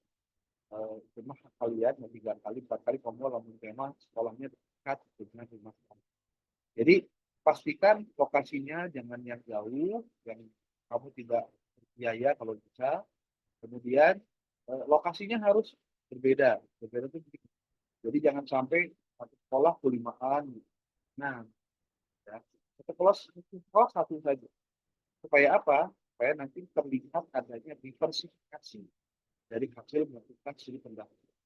Cuma kalian 3 kali, 4 kali kamu lamun tema sekolahnya dekat dengan rumah kamu. Jadi pastikan lokasinya jangan yang jauh, yang kamu tidak berbiaya kalau bisa. Kemudian lokasinya harus berbeda itu. Jadi jangan sampai satu sekolah kulimaan. Nah, ya, sekolah satu saja. Supaya apa? Supaya nanti terlihat adanya diversifikasi dari hasil melakukan studi pendahuluan.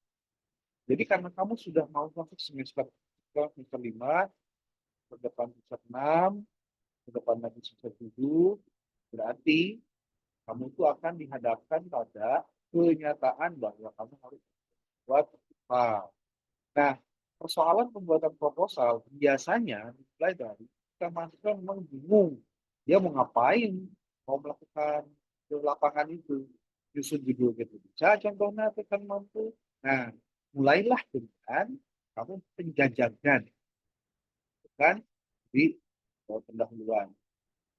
Jadi karena kamu sudah mau masuk semester 5, ke depan semester 6, ke depan lagi semester 7, berarti kamu itu akan dihadapkan pada kenyataan bahwa kamu harus buat proposal. Nah, persoalan pembuatan proposal biasanya dimulai dari kita mahasiswa memang bingung dia mau ngapain, mau melakukan di lapangan itu, nyusun judul gitu bisa contohnya tekan mampu. Nah, mulailah dengan kamu penjajakan, kan, di pendahuluan.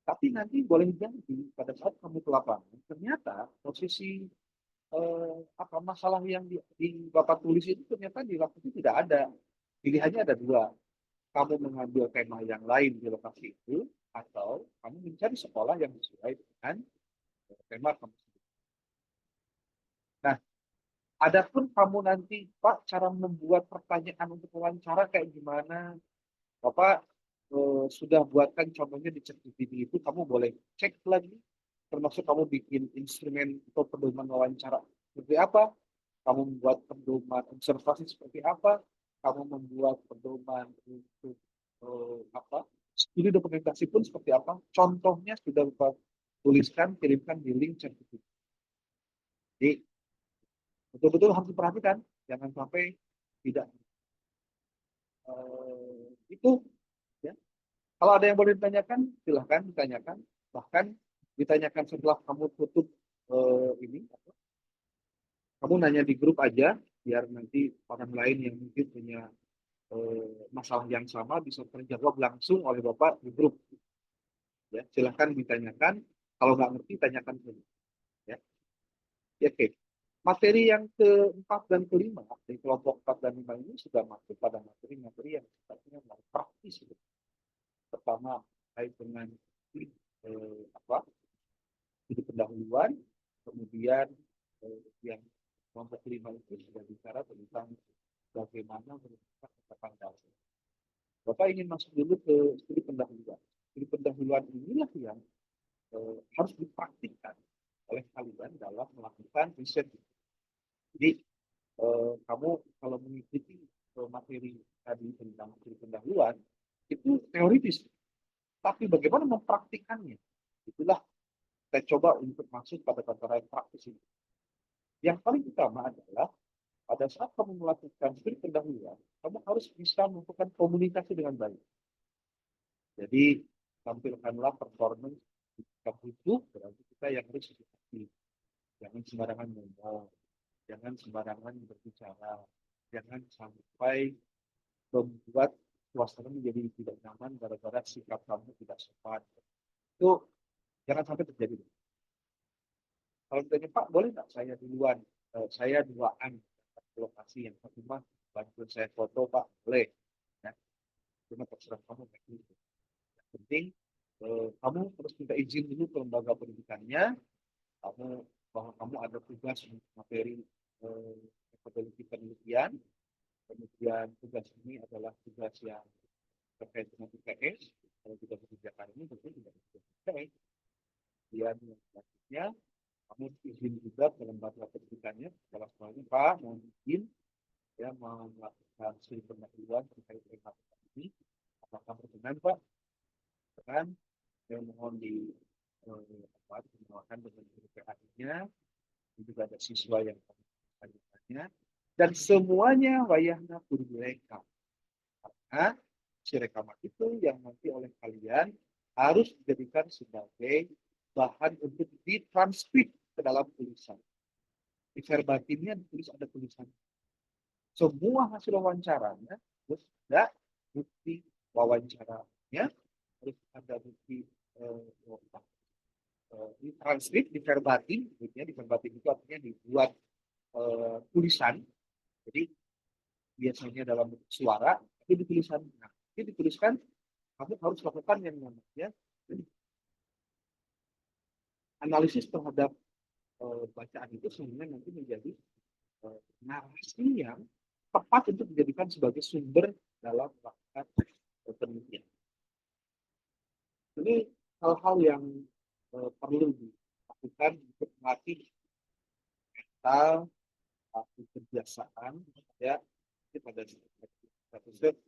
Tapi nanti boleh jadi pada saat kamu ke lapangan ternyata posisi masalah yang di Bapak tulis itu ternyata di lokasi tidak ada. Pilihannya ada 2. Kamu mengambil tema yang lain di lokasi itu, atau kamu mencari sekolah yang sesuai dengan tema kamu. Nah, adapun kamu nanti, Pak, cara membuat pertanyaan untuk wawancara kayak gimana? Bapak sudah buatkan contohnya di ChatGPT itu, kamu boleh cek lagi, termasuk kamu bikin instrumen atau pedoman wawancara seperti apa, kamu membuat pedoman observasi seperti apa, kamu membuat pedoman untuk studi dokumentasi pun seperti apa, contohnya sudah Bapak tuliskan, kirimkan di link chat itu. Jadi betul-betul harus diperhatikan, jangan sampai tidak itu ya. Kalau ada yang boleh ditanyakan, silahkan ditanyakan. Bahkan ditanyakan setelah kamu tutup ini. Kamu nanya di grup aja, biar nanti orang lain yang mungkin punya masalah yang sama bisa terjawab langsung oleh Bapak di grup. Ya, silahkan ditanyakan. Kalau nggak ngerti, tanyakan dulu. Ya. Ya, oke. Materi yang keempat dan kelima di kelompok 4 dan 5 ini sudah masuk pada materi-materi yang sifatnya praktis. Pertama terkait dengan studi pendahuluan, kemudian yang kelompok 5 itu sudah bicara tentang bagaimana menentukan ketetapan dasar. Bapak ingin masuk dulu ke studi pendahuluan. Studi pendahuluan inilah yang harus dipraktikkan oleh kalian dalam melakukan riset. Jadi kamu kalau mengikuti materi tadi tentang studi pendahuluan itu teoritis, tapi bagaimana mempraktikannya? Itulah saya coba untuk masuk pada tataran praktis ini. Yang paling utama adalah pada saat kamu melakukan studi pendahuluan, kamu harus bisa melakukan komunikasi dengan baik. Jadi tampilkanlah performance kita butuh, berarti kita yang harus aktif. Jangan sembarangan ngomong, jangan sembarangan berbicara, jangan sampai membuat suasana menjadi tidak nyaman gara-gara sikap kamu tidak sopan. Itu jangan sampai terjadi. Kalau ditanya, Pak, boleh nggak saya duluan? Saya duaan lokasi yang satu mah bantuin saya foto, Pak, boleh. Ya. Cuma terserah kamu kayak gitu. Yang penting kamu harus minta izin dulu ke lembaga pendidikannya, bahwa kamu ada tugas materi metodologi penelitian, kemudian tugas ini adalah tugas yang terkait dengan IPS. Kalau kita bekerjakan ini tentu tidak IPS. Kemudian yang selanjutnya kamu izin juga ke lembaga pendidikannya, salah satunya Pak, mohon izin ya melakukan studi pendahuluan terkait dengan ini. Apakah berkenan Pak? Kan yang mohon dikenalkan dengan PA-nya, juga ada siswa yang tanya, dan semuanya wayahna kudu direkam. Karena si rekaman itu yang nanti oleh kalian harus dijadikan sebagai bahan untuk ditranskrip ke dalam tulisan. Di verbatimnya ditulis ada tulisan. Semua hasil wawancaranya harus ada bukti wawancaranya, harus ada bukti di transkrip, di verbatim, di verbatim itu artinya dibuat tulisan. Jadi biasanya dalam bentuk suara, tapi ditulisan. Nah, ini dituliskan, kamu harus lakukan yang namanya analisis terhadap bacaan itu sehingga nanti menjadi narasi yang tepat untuk dijadikan sebagai sumber dalam melakukan penelitian. Ini hal-hal yang perlu dilakukan untuk melatih mental, kebiasaan, ya, pada riset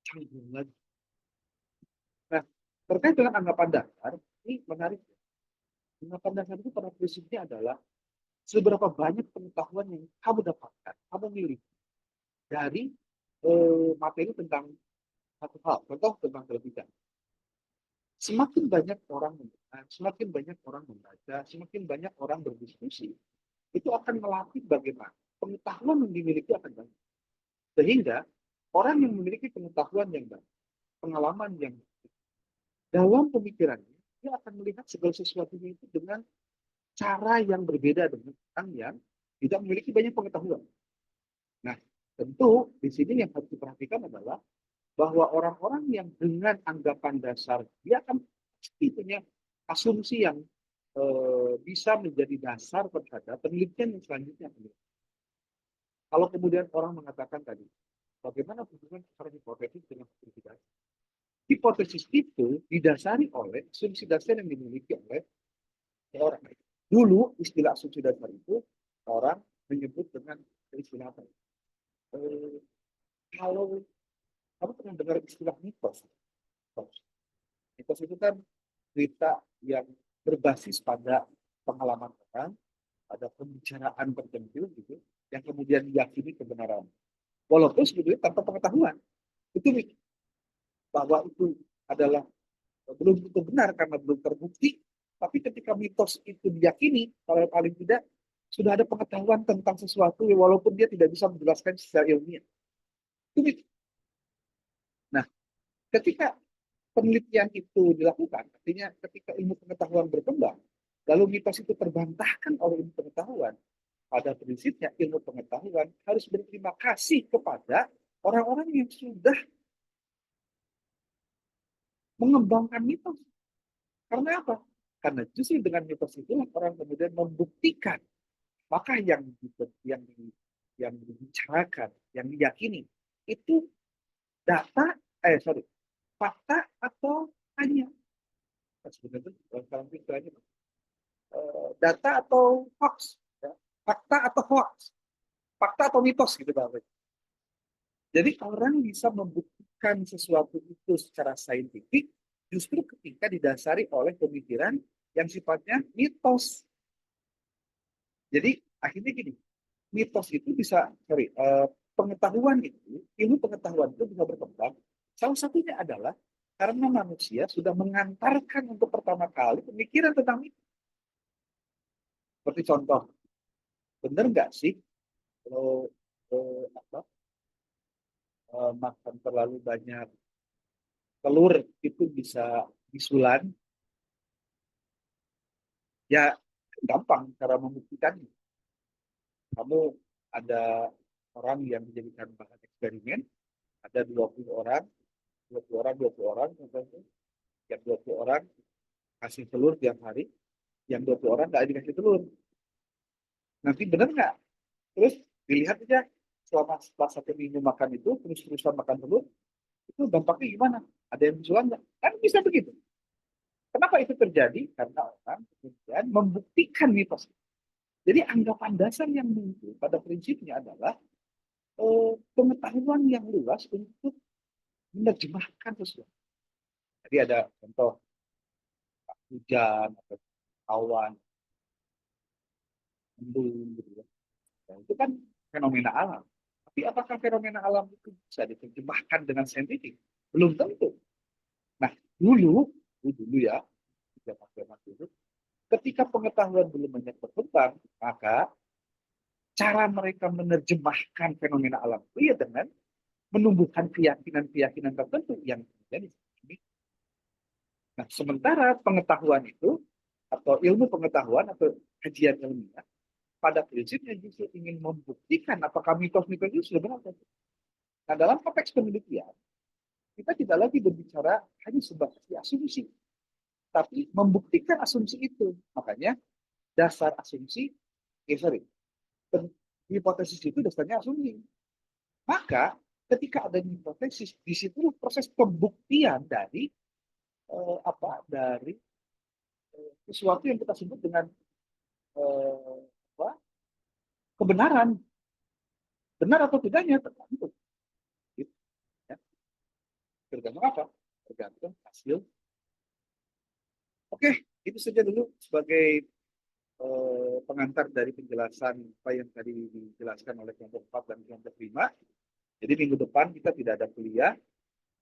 canggungan. Nah, terkait dengan anggapan dasar, ini menarik. Anggapan dasar itu pada prinsipnya adalah seberapa banyak pengetahuan yang kamu dapatkan, kamu miliki dari materi tentang satu hal, contoh tentang televisi. Semakin banyak orang mendengar, semakin banyak orang membaca, semakin banyak orang berdiskusi, itu akan melatih bagaimana pengetahuan yang dimiliki akan banyak. Sehingga orang yang memiliki pengetahuan yang banyak, pengalaman yang banyak, dalam pemikirannya, dia akan melihat segala sesuatunya itu dengan cara yang berbeda dengan orang yang tidak memiliki banyak pengetahuan. Nah, tentu di sini yang harus diperhatikan adalah bahwa orang-orang yang dengan anggapan dasar, dia akan pasti punya asumsi yang bisa menjadi dasar terhadap penelitian yang selanjutnya. Kalau kemudian orang mengatakan tadi, bagaimana hubungan antara hipotesis dengan verifikasi? Hipotesis itu didasari oleh asumsi dasar yang dimiliki oleh orang. Dulu istilah asumsi dasar itu orang menyebut dengan istilah apa? Kalau kamu pernah dengar istilah mitos? Mitos itu kan cerita yang berbasis pada pengalaman orang, pada pembicaraan tertentu gitu, yang kemudian diyakini kebenaran. Walaupun sebetulnya tanpa pengetahuan. Itu bahwa itu adalah belum tentu benar karena belum terbukti, tapi ketika mitos itu diyakini, kalau paling tidak sudah ada pengetahuan tentang sesuatu walaupun dia tidak bisa menjelaskan secara ilmiah. Itu. Nah, ketika penelitian itu dilakukan, artinya ketika ilmu pengetahuan berkembang, lalu mitos itu terbantahkan oleh ilmu pengetahuan, pada prinsipnya ilmu pengetahuan harus berterima kasih kepada orang-orang yang sudah mengembangkan mitos. Karena apa? Karena justru dengan mitos itulah orang kemudian membuktikan maka yang dibicarakan, yang diyakini itu fakta atau hanya sebenarnya data atau hoax, ya. Fakta atau hoax, fakta atau mitos gitu Pak. Jadi orang bisa membuktikan sesuatu itu secara saintifik justru ketika didasari oleh pemikiran yang sifatnya mitos. Jadi akhirnya gini, mitos itu bisa, pengetahuan itu, ilmu pengetahuan itu bisa berkembang. Salah satunya adalah karena manusia sudah mengantarkan untuk pertama kali pemikiran tentang itu. Seperti contoh, benar nggak sih kalau makan terlalu banyak telur itu bisa bisulan? Ya gampang cara membuktikannya. Kamu ada orang yang dijadikan bahan eksperimen, ada 20 orang, yang 20 orang kasih telur tiap hari, yang 20 orang nggak dikasih telur. Nanti benar nggak? Terus dilihat aja setelah 1 minggu makan itu, terus-terusan makan telur, itu dampaknya gimana? Ada yang bisulan nggak? Kan bisa begitu. Kenapa itu terjadi? Karena orang kemudian membuktikan mitos. Jadi anggapan dasar yang muncul pada prinsipnya adalah pengetahuan yang luas untuk menerjemahkan sesuatu. Jadi ada contoh hujan atau awan, mendung, gitu ya. Nah, itu kan fenomena alam. Tapi apakah fenomena alam itu bisa diterjemahkan dengan saintifik? Belum tentu. Nah, dulu ya, ketika pengetahuan belum banyak berkembang, maka cara mereka menerjemahkan fenomena alam itu ya dengan menumbuhkan keyakinan-keyakinan tertentu yang kemudian disebut. Nah, sementara pengetahuan itu atau ilmu pengetahuan atau kajian ilmiah pada prinsipnya justru ingin membuktikan apakah mitos-mitos itu sudah benar. Nah, dalam konteks penelitian, kita tidak lagi berbicara hanya sebatas asumsi, tapi membuktikan asumsi itu. Makanya dasar asumsi, hipotesis itu dasarnya asumsi. Maka ketika ada hipotesis, di situ proses pembuktian dari sesuatu yang kita sebut dengan kebenaran. Benar atau tidaknya tergantung. Gitu, ya. Tergantung apa? Tergantung hasil. Oke, itu saja dulu sebagai pengantar dari penjelasan apa yang tadi dijelaskan oleh kelompok 4 dan kelompok 5. Jadi minggu depan kita tidak ada kuliah,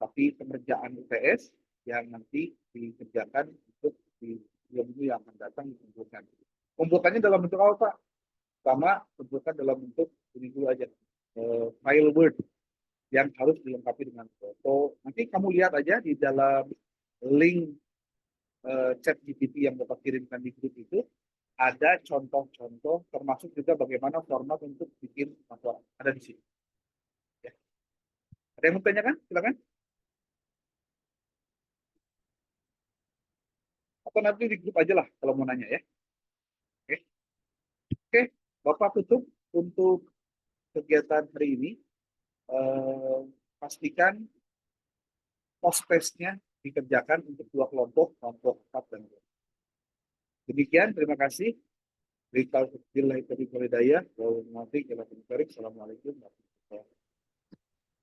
tapi pengerjaan UTS yang nanti dikerjakan untuk di minggu yang akan datang dikumpulkan. Kumpulkannya dalam bentuk apa, Pak? Pertama, kumpulkan dalam bentuk ini dulu aja, file Word yang harus dilengkapi dengan foto. Nanti kamu lihat aja di dalam link chat GPT yang Bapak kirimkan di grup itu, ada contoh-contoh termasuk juga bagaimana format untuk bikin laporan. Ada di sini. Ya. Ada yang mau tanyakan? Silakan. Atau nanti di grup aja lah kalau mau nanya ya. Oke. Oke, Bapak tutup untuk kegiatan hari ini. Pastikan post testnya dikerjakan untuk 2 kelompok 4 dan 2. Demikian, terima kasih. Assalamualaikum warahmatullahi wabarakatuh.